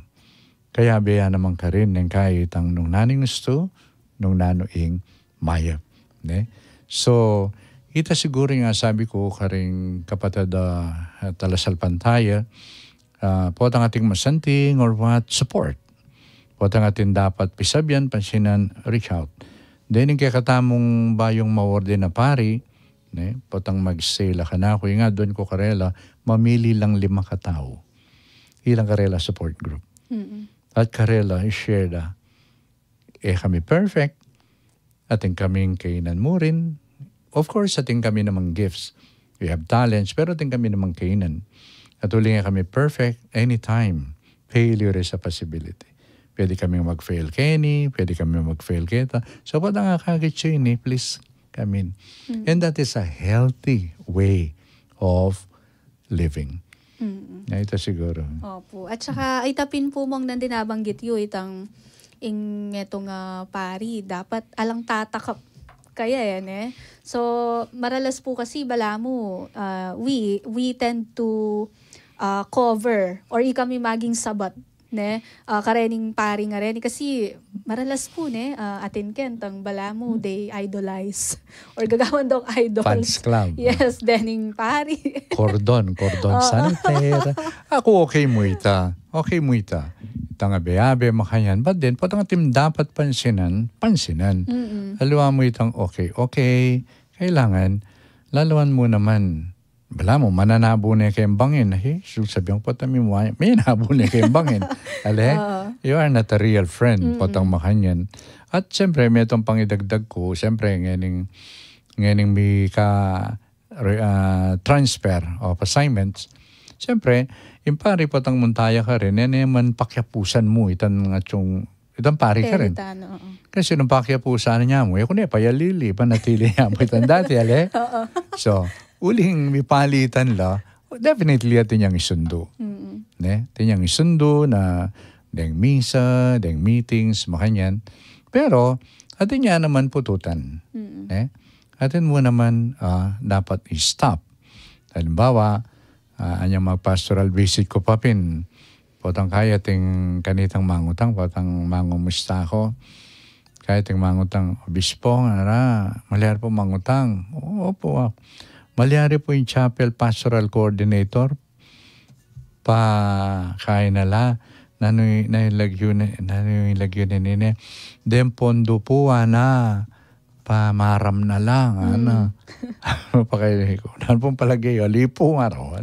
Kaya biya naman ka rin ng kahit ang nung naning gusto, nung nanoing mayap. Ne? So, ita siguro nga sabi ko karing kapatid talasal pantaya, potang ating masanting or what, support. Potang ating dapat pisabyan, pansinan, reach out. Then, yung kakatamong bayong maworde na pari, ne, potang mag-sela ka na ako. Yung nga doon ko karela, mamili lang 5 katao. Ilang karela support group. At karela, i-share na. Kami perfect. Ating kaming kainan mo rin. Of course, ating kami namang gifts. We have talents, pero ating kami namang kainan. At uli nga kami perfect anytime. Failure is a possibility. Pwede kami mag-fail Kenny, pwede kami mag-fail kita. So, pwede nga kakitso yun please come in. And that is a healthy way of living. Na ito siguro. Opo. At saka, itapin po mong nandinabanggit yun, itong pari. Dapat alang tatakap kaya yan So, maralas po kasi bala mo, we tend to cover or kami maging sabat karening pari nga rin. Kasi maralas po atin ken tang bala mo, they idolize or gagawan daw idols. Fans club. Yes, dening pari. Cordon saniter. Ako okay mo ita. Itang abe-abe makayan. But then, patang atim dapat pansinan. Haluan mo itang okay. Kailangan, laluan mo naman. Bala mo, mananabo na kayong bangin. Sabihan ko, patami mo, may nabo na kayong bangin. You are not a real friend, patang makanyan. At siyempre, may itong pangidagdag ko, siyempre, ngayon may transfer of assignments. Siyempre, yung pari patang muntaya ka rin, naman pakyapusan mo, itang pari ka rin. Kasi nung pakyapusan niya mo, kung payalili, panatili niya mo itang dati, So, uling may palitan la, definitely atin niyang isundo. Atin niyang isundo na deng misa, deng meetings, makanyan. Pero, atin niya naman pututan. Atin mo naman dapat i-stop. Halimbawa, anyang mag-pastoral visit ko papin. Potang kaya ting kanitang mangutang, potang mangumusta ako. Kaya ting mangutang, obispo, malyari po mangutang. Opo. Malyari po yung chapel pastoral coordinator. Kaya nala, nanilagyo na nini. Dem pondo po, pamaram na lang, Pakailangan ko. Nan pong palagay, alipo ako.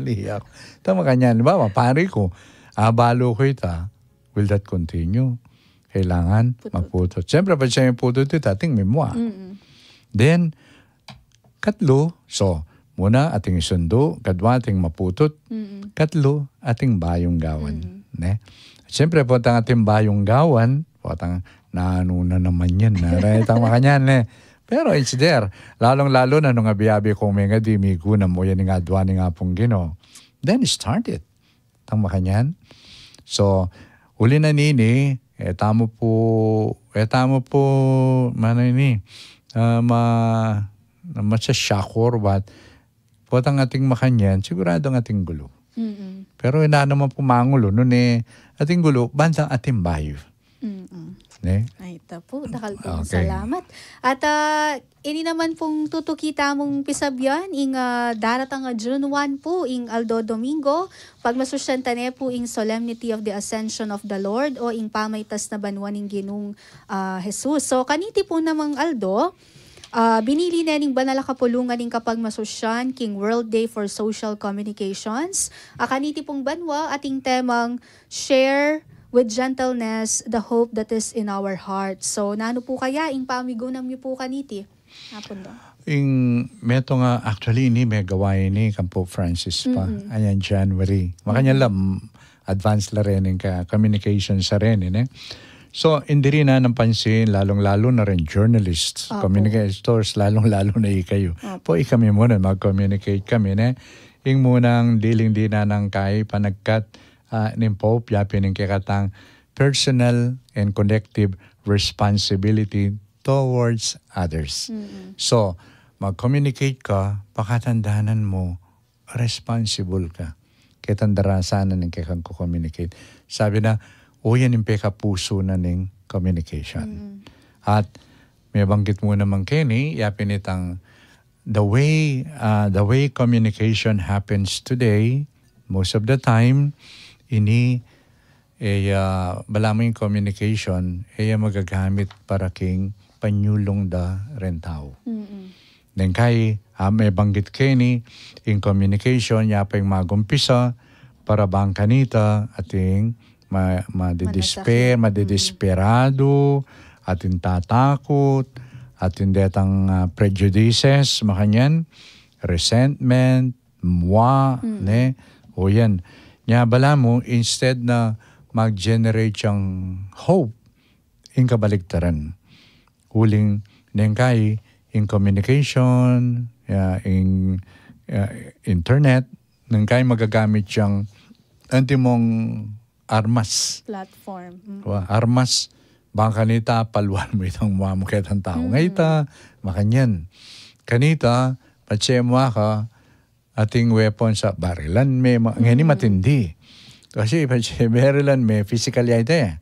Tama kanya, ba, pari ko, abalo ko ita, will that continue? Kailangan magputot. Siyempre, pa siya yung putot ita, ating memwa. Then, katlo, so, Muna ating isundo, kadwa ating maputot, katlo ating bayong gawan. Ne? Siyempre po ang ating bayong gawan, po ang naanuna naman yan. Naretang makanyan. Pero it's there. Lalong-lalo na nung abi-abi kong may nga di migunam mo yan nga adwa ni nga pong Ginoo. Then start it. Tang makanyan. So, uli na nini, tamo po, mano ini, masya-shock what, po ang ating makanyan, sigurado ang ating gulo. Pero ina naman pumangulo, nun ating gulo, bandang ating bayo. Ne? Ay, ito po. Dakal po. Okay. Salamat. At ini naman pong tutukita mong pisabyan, ing daratang June 1 po, ing Aldo Domingo, pag masusyantane po ing Solemnity of the Ascension of the Lord o ing pamaytas na banwan ng Ginong Jesus. So, kaniti po namang Aldo, binili na ning banal kapulungan ning kapag masusyan king World Day for Social Communications. Kaniti pong banwa ating temang share with gentleness the hope that is in our hearts. So, nano po kaya ing pamigunam niyo po kaniti? Hapon do. Meto nga, actually, ini may gawain ni kan Pope Francis pa. Ayan, January. Makanya lang, advance la rin ka communication sa rin. So, hindi rin na ng pansin, lalong-lalo na rin journalists, communicators, lalong-lalo na kayo. Po, kami muna, mag-communicate kami. Ing munang diling di na ng kay panagkat ng Pope, yapin ng kikatang personal and collective responsibility towards others. So, mag-communicate ka, pakatandanan mo, responsible ka. Kitandarasanan ng kikang communicate. Sabi na, yan yung peka-puso na ng communication. At may banggit mo naman Kenny, yapin itang the way communication happens today, most of the time, ini balaming communication magagamit para king panyulong da rentao. Then kay may banggit Kenny in communication yapay magumpisa para bang kanita ating madidesperado, ating tatakot, ating detang prejudices, makanyan, resentment, o yan. Nya bala mo, instead na mag-generate siyang hope, in kabaligtaran. Huling nengkay, in communication, in internet, nengkay magagamit siyang antimong armas. Platform. Armas, bang kanita, paluan mo itang mo kitang tao. Ngayta, makanyan. Kanita, patse mo ka, ating weapon sa barilan ngeni matindi. Kasi barilan may physical ite.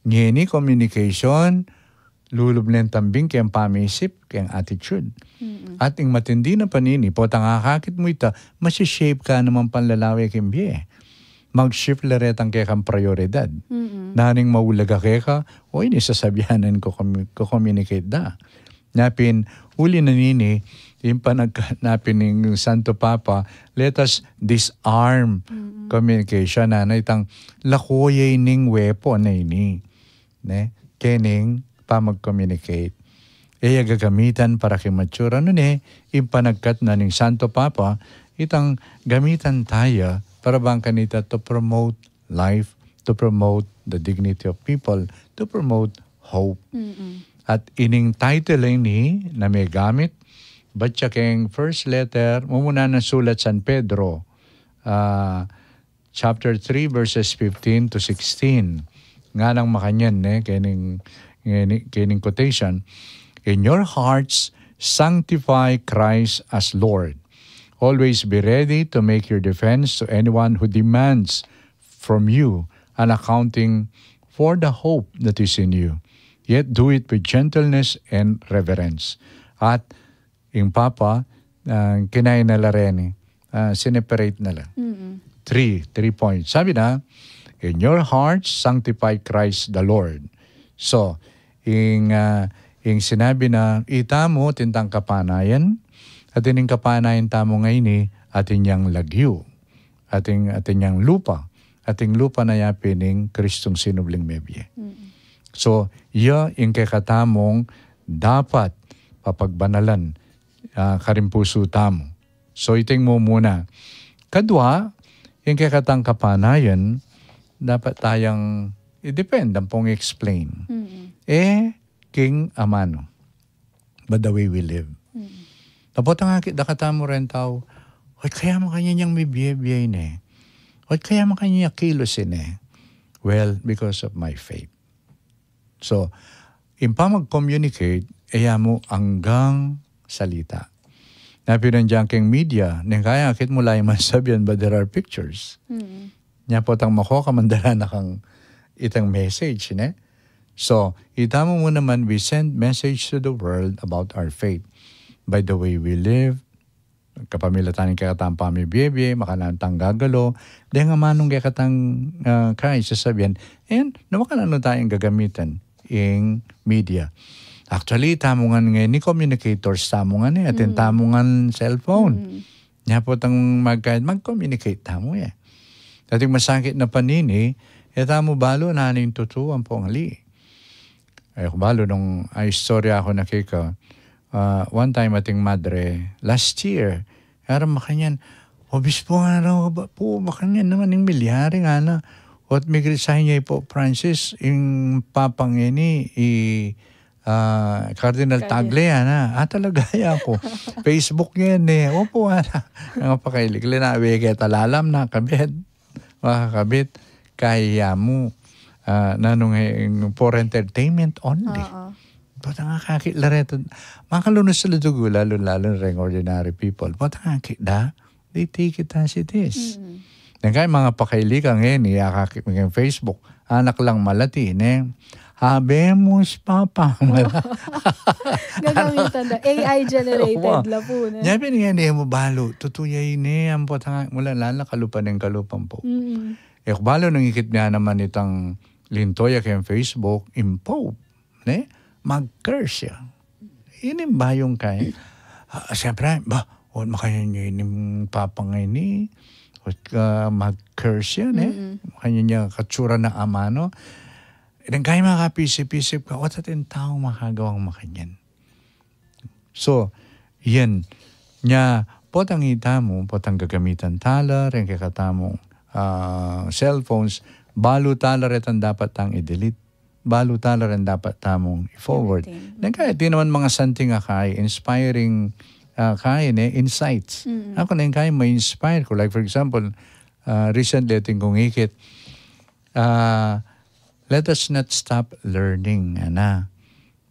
Ngeni communication, lulub ng tambing kayang pamisip, kayang attitude. Ating matindi na panini, po tangakakit mo ita, masishape ka naman panlalawi kimbiye. Mag-shift laretang kayang prioridad. Naning maulaga kaya ini sasabihanan ko communicate da. Napin, uli na nini, yung panagkanapin ng Santo Papa, let us disarm communication na itang lakoyay ning weapon na ini. Kening pa mag-communicate. Gagamitan para kimatsura nun yung panagkat na ng Santo Papa, itang gamitan tayo para bang kanita to promote life, to promote the dignity of people, to promote hope. At ining title ni na may gamit, batya keng first letter, mumuna na sulat San Pedro, chapter 3, verses 15 to 16. Nga lang makanyan, kening quotation. In your hearts, sanctify Christ as Lord. Always be ready to make your defense to anyone who demands from you an accounting for the hope that is in you. Yet do it with gentleness and reverence. At yung Papa, kinain nala rin, sineperate nala. 3 points. Sabi na, in your hearts, sanctify Christ the Lord. So, yung sinabi na, itamo tintang kapanayan, at ining kapanayan tamo ngayon ating yang lagyo, ating yang lupa, ating lupa na yapining Kristong sinubling mebye. So, yung kakatamong dapat papagbanalan karimpuso tamo. So iting mo muna. Kadwa, yung kakatang kapanayan, dapat tayong i-depend ang pong explain. King amano. But the way we live. Tapos ang dakata mo rin tao, what kaya mo kanya niyang may biyay ne? What kaya mo kanya kilosin eh? Well, because of my faith. So, impa mag-communicate, mo hanggang salita. Napinandiyan keng media, nang kaya akit mo lang masabihan, but there are pictures. Nya po tang mako kamandala na kang itang message, ne? So, itamo mo naman, we send message to the world about our faith. By the way we live, kapamilatan ng kakatang pamibiyebye, makanantang gagalo, dahil nga manong kakatang kaya sasabihan, and nawakanan tayong gagamitan yung media. Actually, tamungan ngayon ni communicators, tamungan eh, atin tamungan cellphone. Nya po tang mag-communicate tamo eh. Dating masakit na panini, tamo balo na ning tutuan po ang ali. Ay, balo nung istorya ako nakika, one time ating madre, last year, aram makanyan, obispo nga na po, makanyan naman yung milyari nga na. At migrisahin niya po, Francis, yung papang ini, Cardinal Tagle, na. Talaga ako. Facebook yan eh. Opo, ang pakailig. Linawi kaya talalam na kabit. Makakabit. Kaya mo. Nanong for entertainment only. Ba't ang kakilareto? Makalunos sa ludugo, lalo rin ordinary people. Ba't ang kakita? They take it as it is. Kaya mga pakailikan ngayon, iyakakit ng Facebook. Anak lang malati, ne? Habemos papa. Gagamitan na. AI generated la po. Yabi nga niya mo balo. Tutuyay niya. Ang potang mula lala kalupan ng kalupan po. Balo nung ikit niya naman itang lintoya kayong Facebook, impo. Ne? Mag-curse siya. Inim ba yung kaya? Siyempre, huwag makanya niyo inim papa ngayon ni mag-curse yan eh. Kanya niya katsura na amano. Ilang kaya makapisip-pisip ka, what atin tao makagawang makanyan? So, yan. Nya, potang ita mo, potang gagamitan tala, rin kakata mo cellphones, balo tala rin ang dapat tang i-delete. Balo tala rin dapat tamong i-forward. Nang kaya, di naman mga santing akay, inspiring kaya insights. Ako na yung kaya ma-inspire ko. Like for example, recently ating kong ikit, let us not stop learning, ana.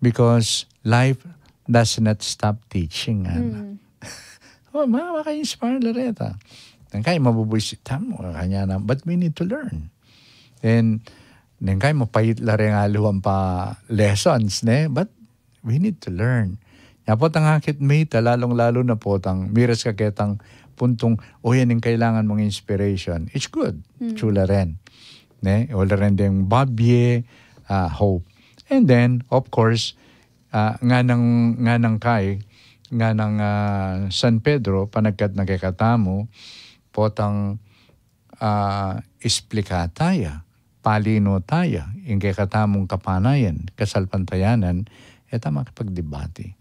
Because life does not stop teaching, ana. Maka-inspire na rin ito. Nang kaya mabubuisitan mo, kanya na, but we need to learn. And nang kaya mapahit na rin aluhan pa lessons, ne? But we need to learn. Yapot ang hakit mate, lalong-lalo na po tang miras kaketang puntong, yan yung kailangan mong inspiration. It's good. Chula rin. Ne? Wala rin din babye, hope. And then, of course, nga ng San Pedro, panagkat nagkakatamo, potang explicataya, palino taya, yung kakatamong kapanayan, kasalpantayanan, eta makipagdebate.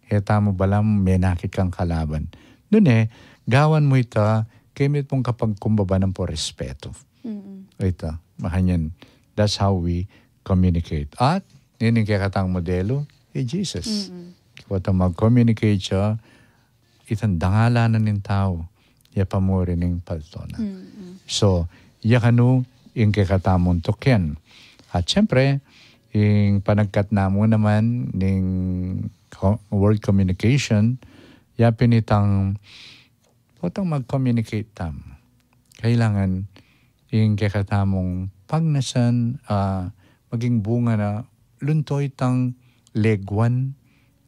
Eta mo balang may nakit kang kalaban. Doon gawan mo ita, kimit mong kapagkumbaba ng po respeto. Ito, makanyan. That's how we communicate. At, yun yung kakatang modelo, Jesus. Kaya mag-communicate siya, itang dangalanan ng tao, yapamuri ng paltona. So, yakano, yung kakatamong tokyan. At syempre, yung panagkat na mo naman ng word communication, yapin itang potang mag-communicate tam. Kailangan yung kakatamong pagnasan, maging bunga na luntoy tang legwan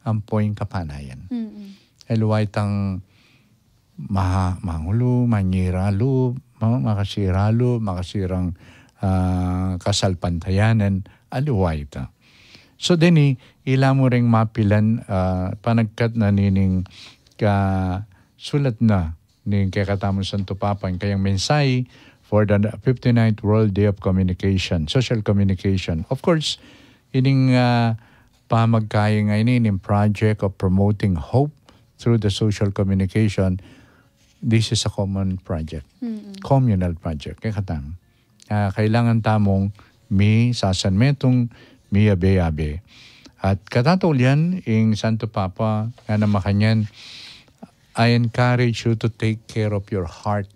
ang poing kapanayan. Eluway tang mangulo, manyiralo, makasiralo, makasirang kasalpantayanan, aluway ta. So dini, ila mo ring mapilan panagkat na nining sulat na ning kakatamong Santo Papa kayang mensahe for the 59th World Day of Communication, Social Communication. Of course, ining pamagkaya nga ining project of promoting hope through the social communication, this is a common project. Communal project. Kaya katang. Kailangan tamong mi sasan metong mi abe-abe. At katatol yan, ing Santo Papa, nga na makanyan, I encourage you to take care of your heart.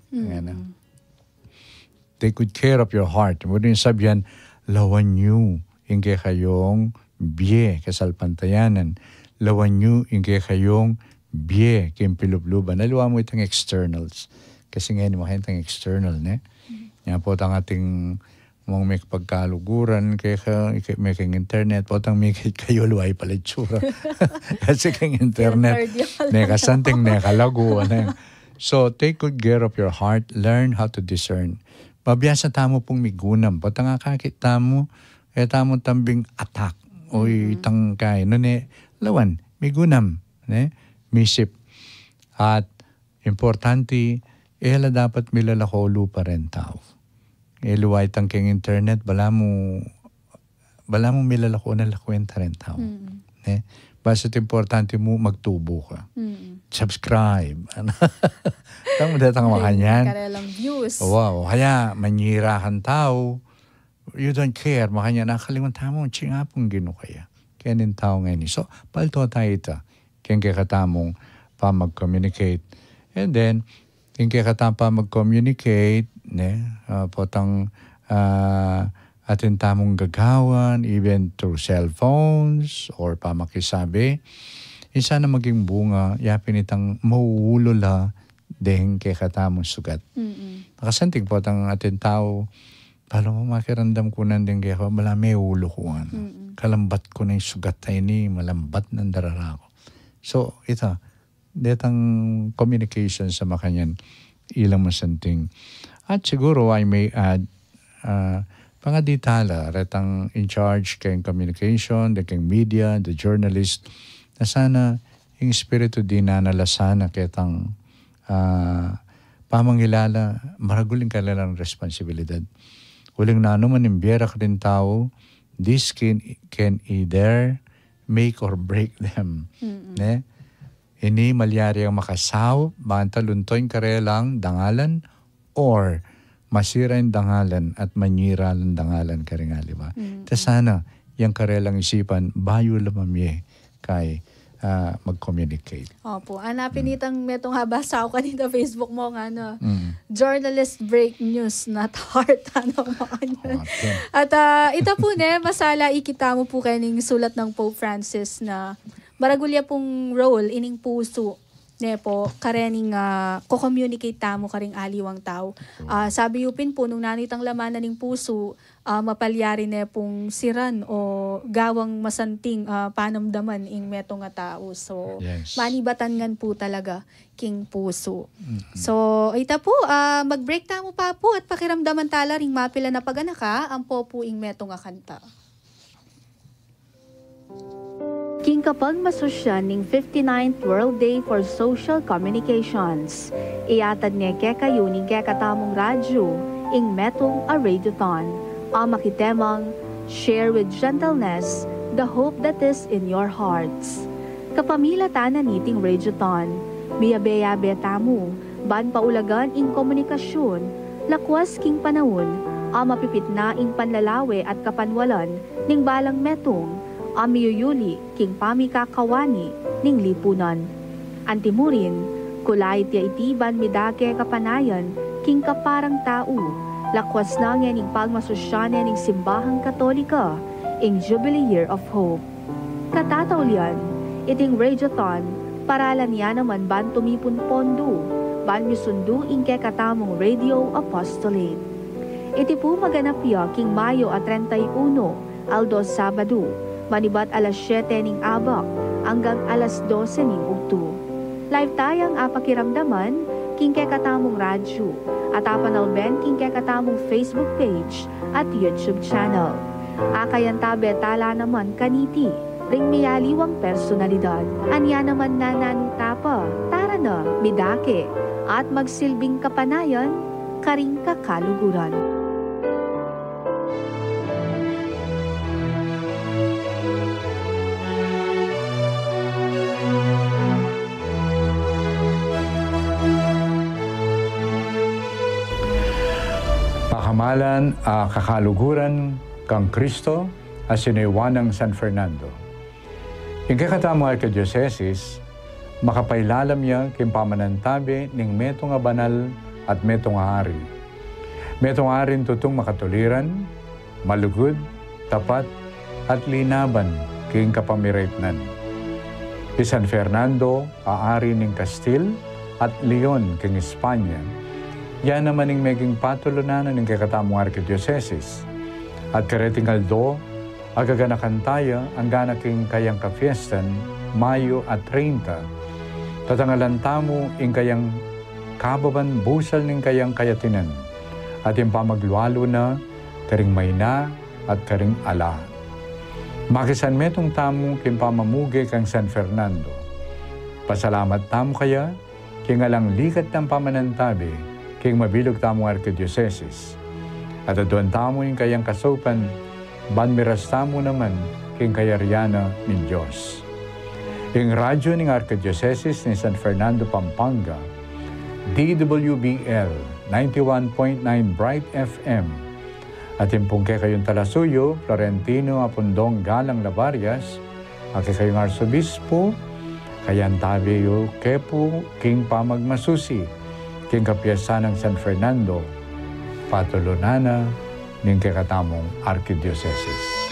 Take good care of your heart. Muli yung sabihan, lawan nyo, ingke kayong biye, kasalpantayanan. Lawan nyo, ingke kayong biye, kimpilubluban. Nalawa mo itong externals. Kasi ngayon, makain itong external, ne? Yan po ang ating mong may pagkaluguran, kaya may kang internet, po ang may kayo luway palitsura. Kasi kang internet, nekasanting nekalago. So, take good care of your heart. Learn how to discern. Mabiyasa tamo pong migunam. Po ang kakit tamo, kaya tamo tambing attack. O itang kaya. No, ne, lawan, migunam. Ne? Misip. At, importante, ela dapat milalako lupa rin tao. Luway tang keng internet, bala mo milalako na lakwenta rin tao. Basta't importante mo, magtubo ka. Subscribe. Tama datang makanyan. Karelang views. Wow. Kaya, manyira kang tao, you don't care. Makanya, nakalimutan mo, chingapong gino kaya. Kaya nin tao ngayon. So, palto tayo ito. Kaya kakatamong pa mag-communicate. And then, kaya kakatamong pa mag-communicate, potang atin tamong gagawan, even through cellphones or pamakisabi, isa na maging bunga, yapin itang mauulo la deheng kay katamong sugat. Nakasantig potang atin tao, palo mo makirandam ko nandang kaya ko, malami ulo ko. Kalambat ko na yung sugat tayo ni, malambat ng darara ko. So, ito, detang communication sa makanyan, ilang masanting. At siguro I may add, pangaditala, retang in charge kayong communication, the kayong media, the journalist, na sana yung espiritu di na nalasana kitang pamangilala, maraguling kanilang responsibilidad. Uling na naman imbiera ka din tao, this can either make or break them. Ne? Ini malyari ang makasaw, banta luntoy karelang dangalan, or masira yung dangalan at manyira ang dangalan karingali ba? Sana, yung karelang isipan, bayo lamamye kay mag-communicate. Opo. Hanapin itang metong habasa ko kanina Facebook mo nga journalist break news, not heart. At ito po masala ikita mo po kaning sulat ng Pope Francis na maragulya pong role ining puso po, karening ko-communicate tamo karing aliwang tao. Sabi yupin po, nung nanitang lamanan ng puso, mapalyari pong siran o gawang masanting panamdaman ing meto nga tao. So, manibatan ngan po talaga king puso. So, ita po, mag-break tamo pa po at pakiramdaman tala ring mapila na paganaka, ang po ing meto nga kanta. King kapag masosyan ning 59th World Day for Social Communications. Iatad niya kayo ning katamong radyo, ing metong a radiothon. Ang makitemang, share with gentleness the hope that is in your hearts. Kapamila tanan niting radiothon, miyabe-yabe tamo, ban paulagan ing komunikasyon, lakwas king panahon, ang mapipit na ing panlalawe at kapanwalan ning balang metong, amiyuyuli king pamikakawani ning lipunan. Antimurin, kulay tiya itiban midake kapanayan king kaparang tao, lakwas na nga ning pagmasosyane ning simbahang katolika, ing Jubilee Year of Hope. Katatawlian, iting radiothon, paralan niya naman ban tumipon pondo, ban misundu ing katamong radio apostolate. Iti po maganap ya king Mayo at 31, aldos Sabado, manibat alas 7 ning abak hanggang alas 12 ning ugto. Live tayang apakiramdaman king katamong radyo at apanalben king katamong Facebook page at YouTube channel. Akayan tabe tala naman kaniti ring miyaliwang personalidad. Anya naman nananutapa, tara na, midake at magsilbing kapanayan karing kakaluguran. Ngalan kakaluguran kang Kristo as siniwanang San Fernando. Yung kakatamo Archdiocese, makapailalam niya kim pamanantabi ning metong nga banal at metong nga hari. Metong harin tutong makatuliran, malugod, tapat, at linaban king kapamiritnan. Si San Fernando, aari ning Kastil at Leon king Espanya, yan naman ning meging patulunanan ng kakatamong Archdiocese. At karetingal do, agaganakan tayo ang gana king kayang kafiestan, Mayo at 30. Tatangalan tamo ing kayang kababan busal ning kayang kayatinan. At yung pamaglualo na, karing mayna at karing ala. Makisan metong tamo king pamamugi kang San Fernando. Pasalamat tamo kaya, king alang likat ng pamanantabi, king mabilog tamo Archdiocese. At aduan tamo yung kayang kasopan, banmiras tamo naman king kayariana ng Diyos. Yung radyo ng Archdiocese ni San Fernando, Pampanga, DWBL 91.9 Bright FM. At yung pong kayong Talasuyo, Florentino Apundong Galang Labarias, at kayong Arsobispo, kayan tabiyo kepo king pamagmasusi, king kapiyasan ng San Fernando, patulunana ng kakatamong Archdiocese.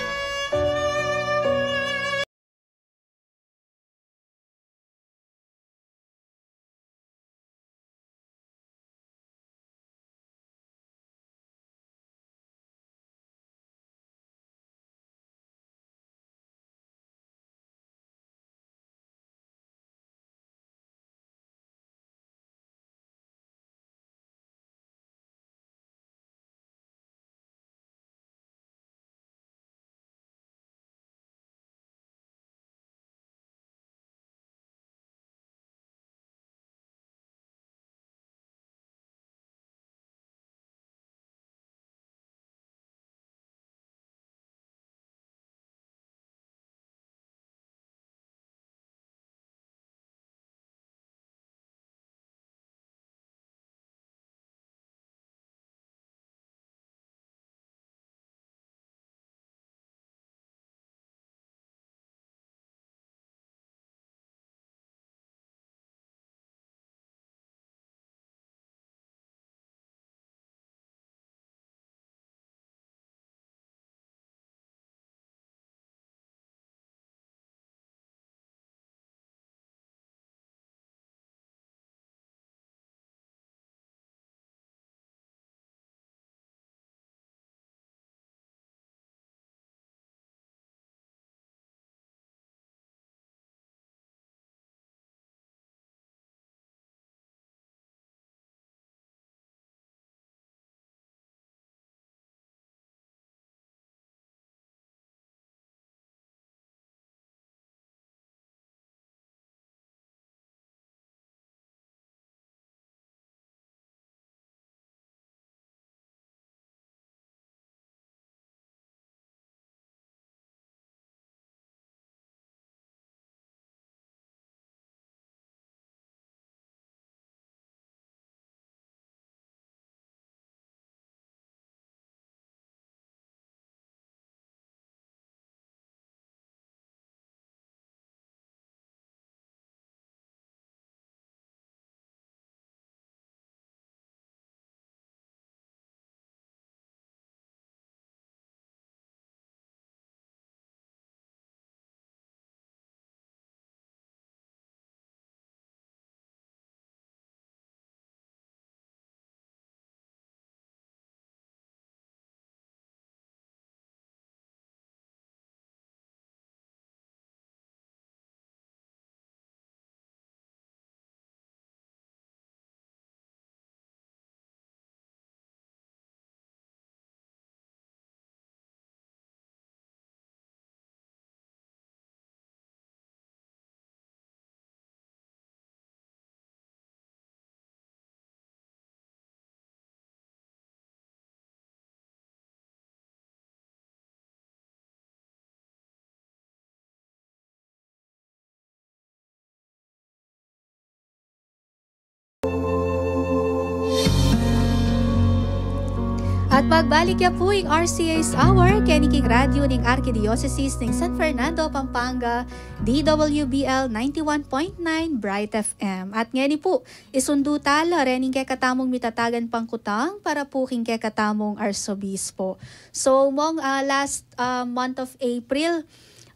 At magbalik ya po yung RCA's Hour, Keniking Radio ng Archdiocese ng San Fernando, Pampanga, DWBL 91.9 Bright FM. At ngayon po, isundo tala rin kay katamong mitatagan pangkutang para po king kay katamong arsobispo. So, mong last month of April,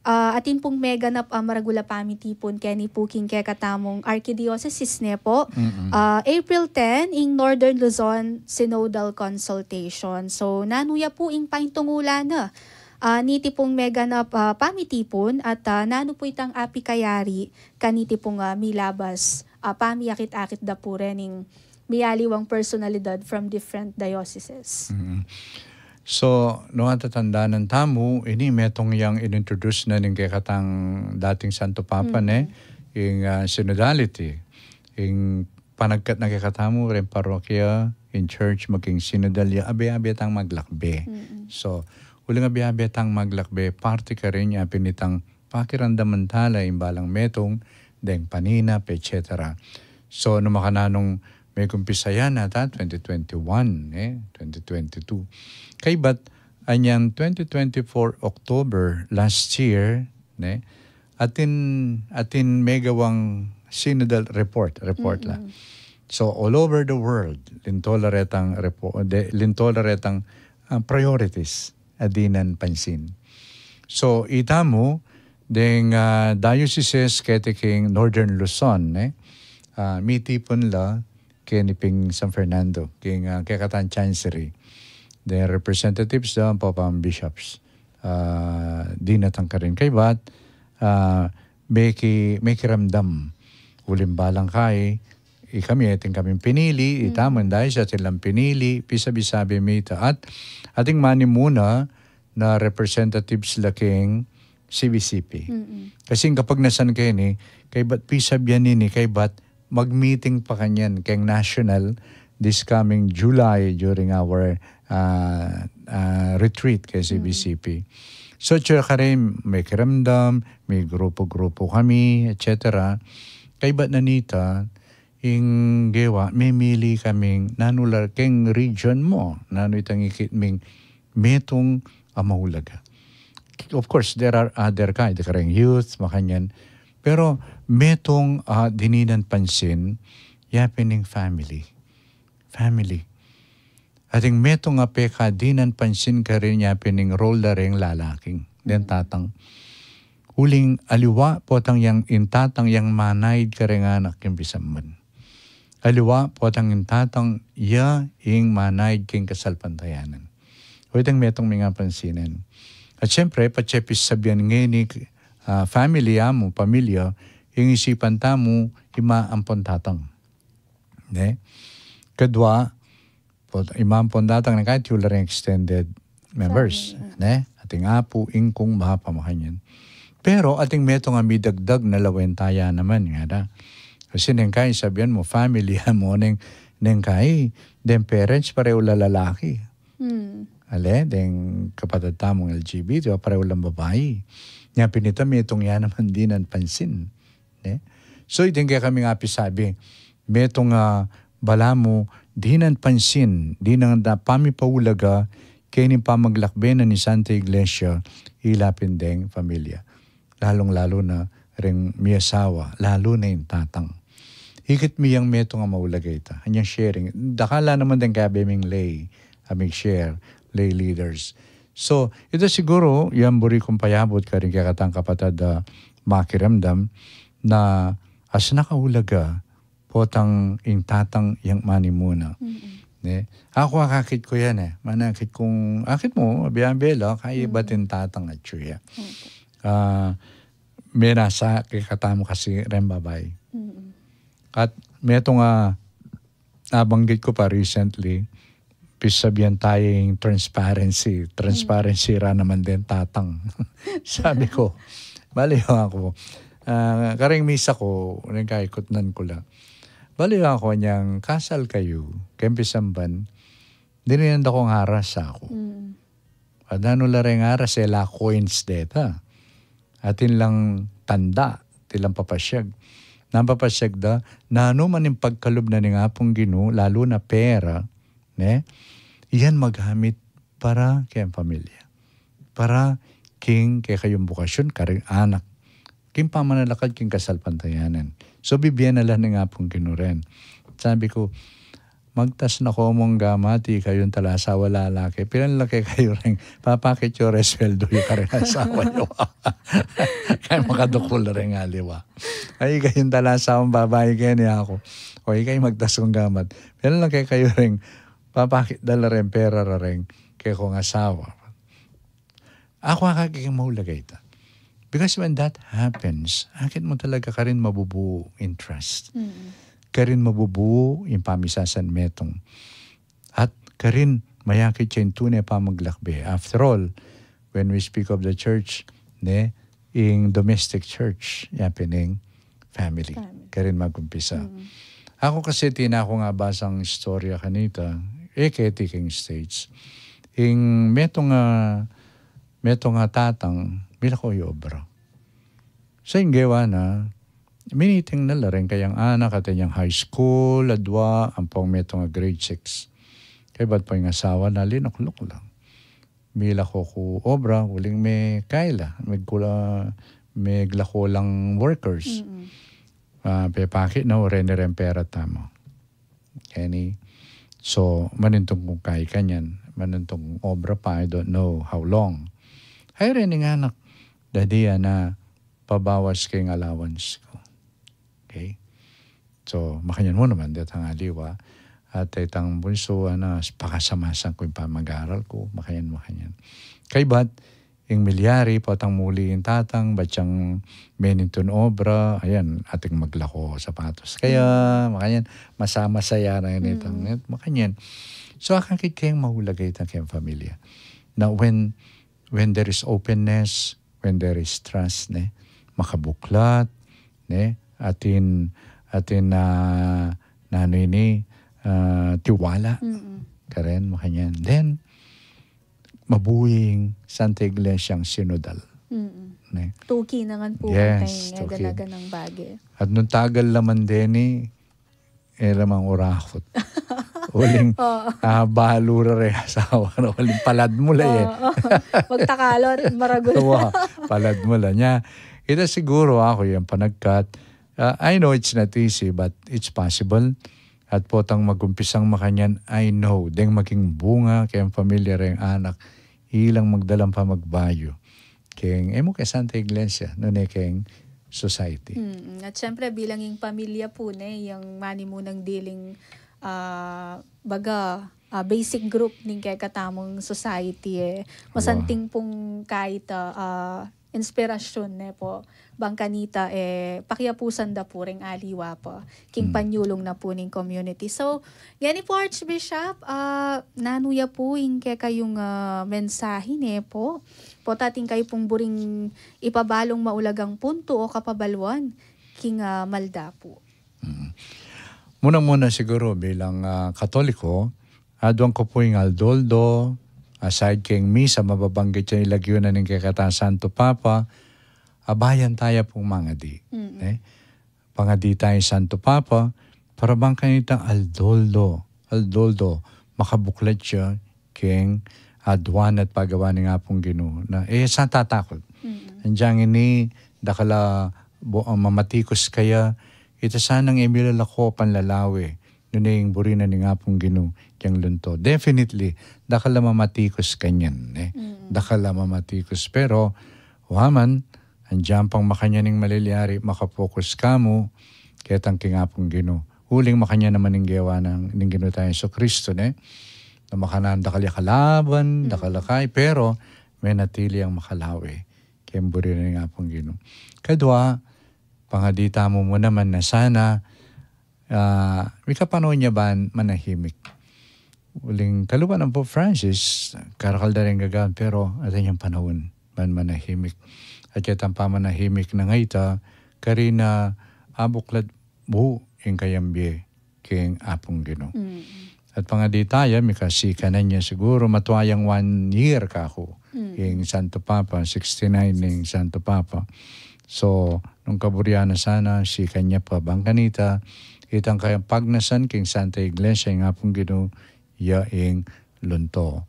atin pong meganap maragula pamitipon kani po king kay katamong Archdiocese ne po. April 10 in Northern Luzon Synodal Consultation. So nanuya po ing paintungula na niti pong meganap pamitipon at nano po itang api kayari kaniti pong milabas pamiyakit-akit da po rening miyaliwang personalidad from different dioceses. So, no natatandaan ng tamo, ini metong yang inintroduce na ng katang dating Santo Papa yung synodality. Yung panagkat na kakatamo rin parokya, in church, maging synodalya, abe-abe tang maglakbe. So, uling abe-abe tang maglakbe, parte ka rin niya pinitang pakiramdamantala, imbalang metong, deng panina, etc. So, no makananong may kumpisaya na 2021, 2022. Kay bat anyang 2024 October last year, atin megawang synodal report la. So all over the world, lintola retang priorities adinan pansin. So itamo deng dioceses ketiking Northern Luzon, mitipon la keniping San Fernando, king kekatan chancery. The representatives daw, papang bishops, di natangkarin kay bat, may kiramdam. Ulimbalang kay, kami pinili, itaman dahil sa tilang pinili, pisabi-sabi mita. At ating mani muna na representatives laking CBCP. Kasi kapag nasan kayo ni, kay bat pisabyan ni, kay bat mag-meeting pa kanyan kay national this coming July during our retreat kay CBCP. So, tsaka rin may kiramdam, may grupo-grupo kami, etc. Kay ba't nanita, yung gewa, may mili kaming nanular keng region mo, nano itang ikitming metong amahulaga. Of course, there are other kind, kareng youth, makanyan. Pero metong dininan pansin, yapining family. Ating metong apeka dinan pansin ka rin yapining role na rin lalaking. Den tatang. Huling aliwa potang yang intatang yang manaid ka rin anak yung bisaman. Aliwa potang intatang ya ing manaid king kasalpantayanan. O itang metong mga pansinan. At syempre, patsepis sabihan ngayon family mo, pamilya, yung isipan tamo, imaampon tatang. Kadwa, imaampon tatang na kahit yung larang extended members. Ating apo, ingkong, mahapamakanyan. Pero ating meto nga midagdag na lawentaya naman. Kasi neng kay sabihan mo, family mo, neng kay, den parents pareho lalaki. Den kapatid tamong LGBT, pareho lang babae. Nga pinita metong yan naman dinan pansin. So itin kaya kami nga sabi, metong bala mo, dinan pansin, dinang da pamipaulaga, kaya ni pamaglakbe na ni Santa Iglesia, ilapin deng pamilya. Lalong-lalo na ring miyasawa, lalo na yung tatang. Higit miyang metong maulaga ita. Hanyang sharing. Dakala naman din kaya beming lay, aming share, lay leaders. So, ito siguro, yung buri kong payabot ka rin kakatang kapatid makiramdam na as nakaulaga, potang ing tatang yang mani muna. Ako akakit ko yan manakit kung, akit mo, abiyambela, kaya batin tatang at suya. May nasa kakatamo kasi rin babay. At may ito nga, nabanggit ko pa recently, pisabihan tayong transparency. Transparency ra naman din tatang. Sabi ko, baliw ako. Karing misa ko, nagkaikotnan ko lang. Baliw ako niyang kasal kayo, kempisamban, dininan akong haras ako. At ano lareng haras, la coins deta. Atin lang tanda, tilang papasyag. Napapasyag da, na ano man yung pagkalob na ni nga pong Ginoo, lalo na pera, iyan maghamit para kayang pamilya. Para king kay kayong bukasyon, karing anak. King pamanalakad, king kasalpantayanan. So bibigyan na lang nga pong kinuren. Sabi ko, magtas na ko mong gamati kayong talasawa lalaki. Pinanlaki kayo rin. Papakit yung resweldo yung karing asawa nyo. Kaya makadukul na rin nga, liwa. Ay, kayong talasawang babae kaya niya ako. O, kayo magtas kong gamat. Pinanlaki kayo rin. Papakit dala rin, pera rin. Kaya kong asawa. Ako kakaking mahulagay ito. Because when that happens, akit mo talaga ka rin mabubuo in trust. Karin mabubuo yung pamisasan metong. At karin mayakit yung tunay pa maglakbe. After all, when we speak of the church, in domestic church, yapining family. Karin magumpisa. Ako kasi tinako nga basang istorya kanita, ketiking states. Ing metong tatang, bila ko yobra. Sa inggewa na, miniting na rin kayang anak at yung high school, adwa, ang pong metong grade 6. Kaya ba't po yung asawa na linaklok lang. Mila ko obra, uling may kaila, may glako lang workers. Pepakit na rin pera tamo. Any, so, manintong kung kaya kanyan, manintong obra pa, I don't know how long. Ay rin yung anak, dadiya na pabawas kayong allowance ko. Okay? So, makanyan mo naman, dito ang aliwa. At itang bunso, pakasamasan ko yung pamag-aaral ko, makanyan. Kay ba't, yung milyari, patang muli yung tatang, ba't yung meninton obra, ayan, ating maglako sapatos. Kaya, makanyan, masaya na yun itang, makanyan. So, akakit kayong mahulagay itang kayong pamilya. Now, when there is openness, when there is trust, makabuklat, atin tiwala karen makanyan. Then mabuing Santa Iglesia ang sinodal. Tuki na nga po yes, ang ganaganang bagay. At nung tagal naman din lamang urakot. Uling balura rin asawa na uling palad mula Magtakalot, maragul. Palad mula niya. Ito siguro ako yung panagkat. I know it's not easy but it's possible. At potang magumpisang makanyan, I know. Deng maging bunga kayang pamilya rin anak. Ilang magdalang pa magbayo. Kayang emo kay Santa Iglesia. Noon kayang society. At syempre bilang yung pamilya po yung mani mo ng dealing basic group ning kay katamong society masanting pong kahit inspirasyon po bangkanita pakiapusan da po ring aliwa po king panyulong na po ning community. So gani po Archbishop nanuya po ing kay kayong mensahe po tating kayo pong buring ipabalong maulagang punto o kapabalwan king malda po. Muna siguro bilang Katoliko, adwang ko po yung aldoldo, aside keng misa, mababanggit siya ilagyo na ng kay Santo Papa, abayan tayo pong mga di. Pangadi tayo Santo Papa, para bang kanitang aldoldo, makabuklat siya keng adwan at pagawa ni nga pong Ginoo na saan tatakot? Andiyan ini, dakala mamatikos kaya, ito sanang emilalako panlalawi. Noon yung burina ni nga pong Ginoo, yung lunto. Definitely, dakala mamatikos kanyan. Dakala mamatikos. Pero, waman, andyan pang makanyaning maliliari, makapokus ka mo, kaya tangking nga pong Ginoo. Huling makanya naman ng gawa ng Ginoo tayo sa Kristo, na makanan dakali kalaban, dakalakay, pero may natili ang makalawi. Kaya burina ni nga pong Ginoo. Kadwa, pangadita mo naman na sana may kapanoon niya ba manahimik. Uling kaluban ng Pope Francis, karakalda rin gagawin, pero atin yung panahon manahimik. At yatang pamanahimik na ngaita, karina abuklad buo yung kayambye king apong Ginoo. At pangadita may kasika na niya siguro matuayang 1 year ka ako yung Santo Papa, 69 yung Santo Papa. So, nung kaburyana sana, si kanya pa bangkanita, itang kayang pagnasan king Santa Iglesia, yung apong Ginoo, yaing lunto.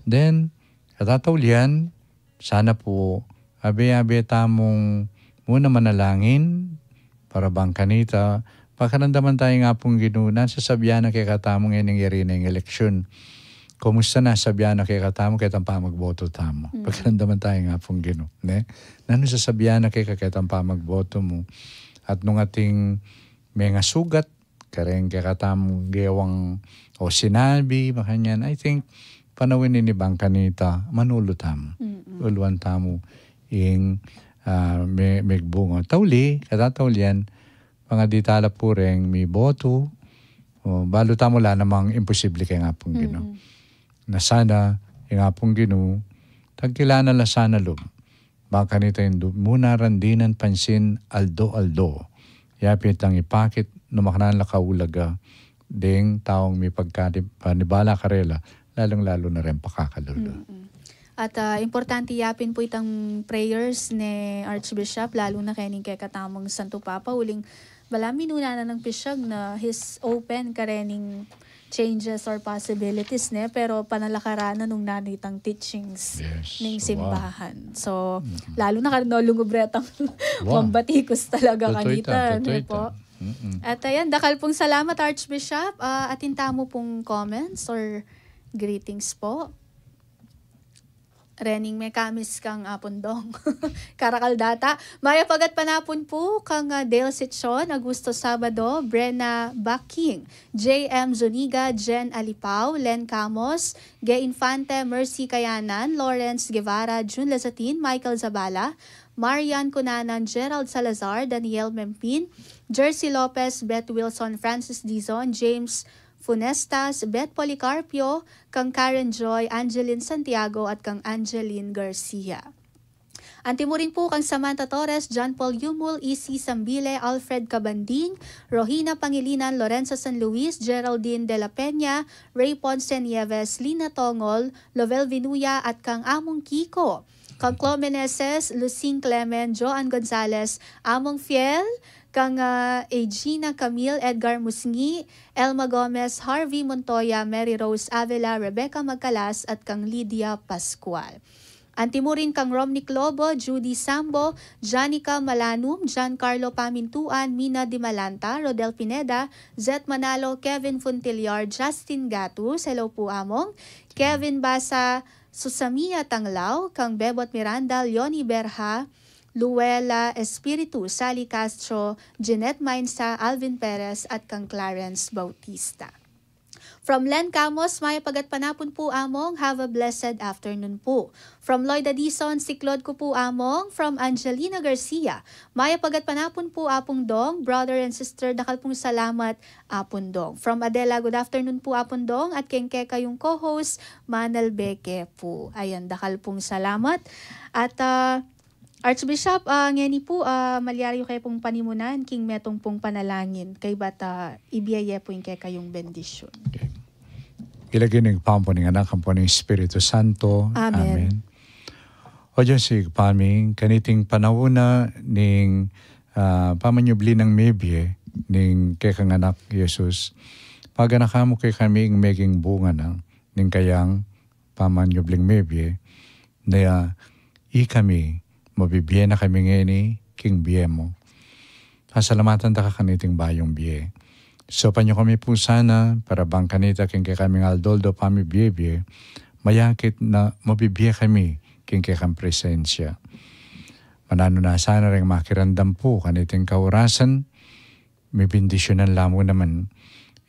Then, katataulian, sana po, abi-abi tamong muna manalangin para bang kanita, pagkarandaman tayo nga pong ginunan, sasabihan na kay katamong nangyari na yung eleksyon. Kumusta na sabihan na kay katamo, kaya tampa magboto tamo. Pagkarandaman tayo nga pong ginu. Ne? Nano sasabihan na kay tampa magboto mo. At nung ating may nga sugat, kareng kay katamong gewang o sinabi, makanyan, I think, panawin ni bang kanita, manulo tamo. Uluan tamo yung may bunga. Tauli, katataulian, mga ditala po rin, may boto, balo tamo la namang imposible kay nga pong gino. Na sana, yung nga pong gino, tagkilala la sana loob. Baka nito yung muna randinan pansin aldo. Yapit ang ipakit, numakanan la kaulaga, ding taong may pagkanibala karela, lalong-lalo na rin pakakalulo. At importante yapin po itang prayers ni Archbishop, lalo na kaning kay katamong Santo Papa, uling malamin una na ng pisyag na his open karening changes or possibilities ne, pero panalakaranan nung nanitang teachings ng simbahan. So, lalo na karino lungubretang mambatikos talaga kanita. Po. At ayan, dakal pong salamat Archbishop. Atinta mo pong comments or greetings po. Rening may kamis kang apundong. Karakaldata. Maya pagat panapon po kang Dale Sitchon, Augusto Sabado, Brenna Baking, J.M. Zuniga, Jen Alipao, Len Camos, Ge Infante, Mercy Kayanan, Lawrence Guevara, June Lazatin, Michael Zabala, Marian Cunanan, Gerald Salazar, Daniel Mempin, Jersey Lopez, Beth Wilson, Francis Dizon, James Funestas, Beth Policarpio, kang Karen Joy, Angeline Santiago at kang Angeline Garcia. Anti mo rin po kang Samantha Torres, John Paul Yumul, E.C. Sambile, Alfred Cabanding, Rohina Pangilinan, Lorenzo San Luis, Geraldine De La Peña, Ray Ponce Nieves, Lina Tongol, Lovell Vinuya at kang Among Kiko. Kang Clo Meneses, Lucing Clement, Joan Gonzalez, Among Fiel, kang Egina Camille, Edgar Musngi, Elma Gomez, Harvey Montoya, Mary Rose Avila, Rebecca Magcalas at kang Lydia Pascual. Antimurin kang Romnick Lobo, Judy Sambo, Janica Malanum, Giancarlo Pamintuan, Mina Di Malanta, Rodel Pineda, Zet Manalo, Kevin Funtillar, Justin Gatus, hello po among, Kevin Basa, Susamia Tanglao, kang Bebot Miranda, Leonie Berha, Luella Espiritu, Sally Castro, Jeanette Mainsa, Alvin Perez at kang Clarence Bautista. From Len Camos, Maya Pagat Panapon po among, have a blessed afternoon po. From Lloyd Adison, Siklod ko po among. From Angelina Garcia, Maya Pagat Panapon po apong dong, brother and sister, dakal pong salamat apong dong. From Adela, good afternoon po apong dong, at kengke kayong co-host, Manal Beke po. Ayan, dakal pong salamat. At Archbishop, ngeni po, malyari kayo pong panimunan, king metong pong panalangin, kay bata ibiyaye po yung kayong bendisyon. Okay. Ilagay ng pampo ng anak, ang po ng Espiritu Santo. Amen. O Diyos, paming, kaniting panahuna ng pamanyubli ng mebye, ng kekang anak, Jesus, paganakamo kay kami ng meging bunga ng kayang pamanyubling mebye, na kami, mabibigyan na kami ngayon king biye mo. Pasalamatan da ka kaniting bayong biye. So panyo kami po sana, para bang kanita king kay kaming aldoldo pami biye, mayakit na mabibiya kami king kay kang presensya. Manano na sana rin makirandam po kaniting kaurasan, may bindisyonan lamo naman.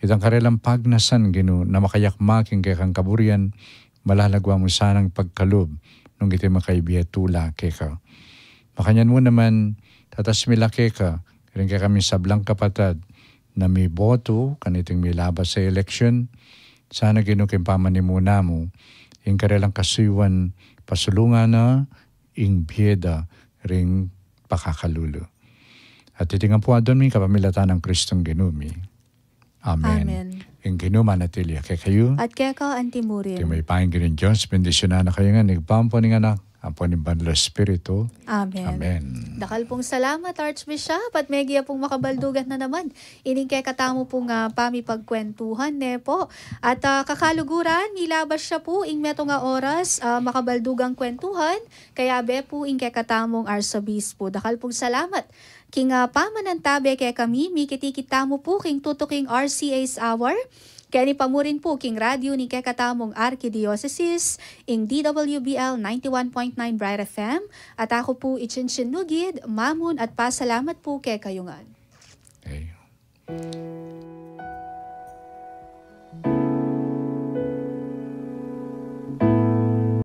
Itang karelang pagnasan gino na makayakma king kay kang kaburian, malalagwa mo sanang pagkalub nung iti makaibiya tula keka. Makanyan mo naman, tatas milake ka, rin ka kami sablang kapatad, na may boto, kaniting may labas sa eleksyon, sana ginukin pamanimuna mo, yung karelang kasuywan, pasulungan na, ing biyeda, ring pakakalulo. At titingan po adon mi kapamilatan ng Kristong ginumi. Amen. Amen. Yung ginuman at ilya kay kayo. At kaya ka antimurin. Kaya may pahingin ng Diyos, bendisyonan na kayo nga, nagpampo ng anak, Apo ni Banlo Espiritu. Amen. Amen. Dakal pong salamat, Archbishop, at megya pong makabaldugan na naman. Ining kay katamo pong pamipagkwentuhan, ne po. At kakaluguran, milabas siya po, ing meto nga oras, makabaldugang kwentuhan, kaya be po, ing kay katamong Arsobispo. Dakal pong salamat. King pamanantabe kay kami, mikitikita mo po, king tutuking RCA's Hour, kaya ni pamurin po king radio ni kakatamong Archdiocese ing DWBL 91.9 Bright FM at ako po Ichinchinn Nugid, Mamun at pasalamat po kay kayungan. Okay.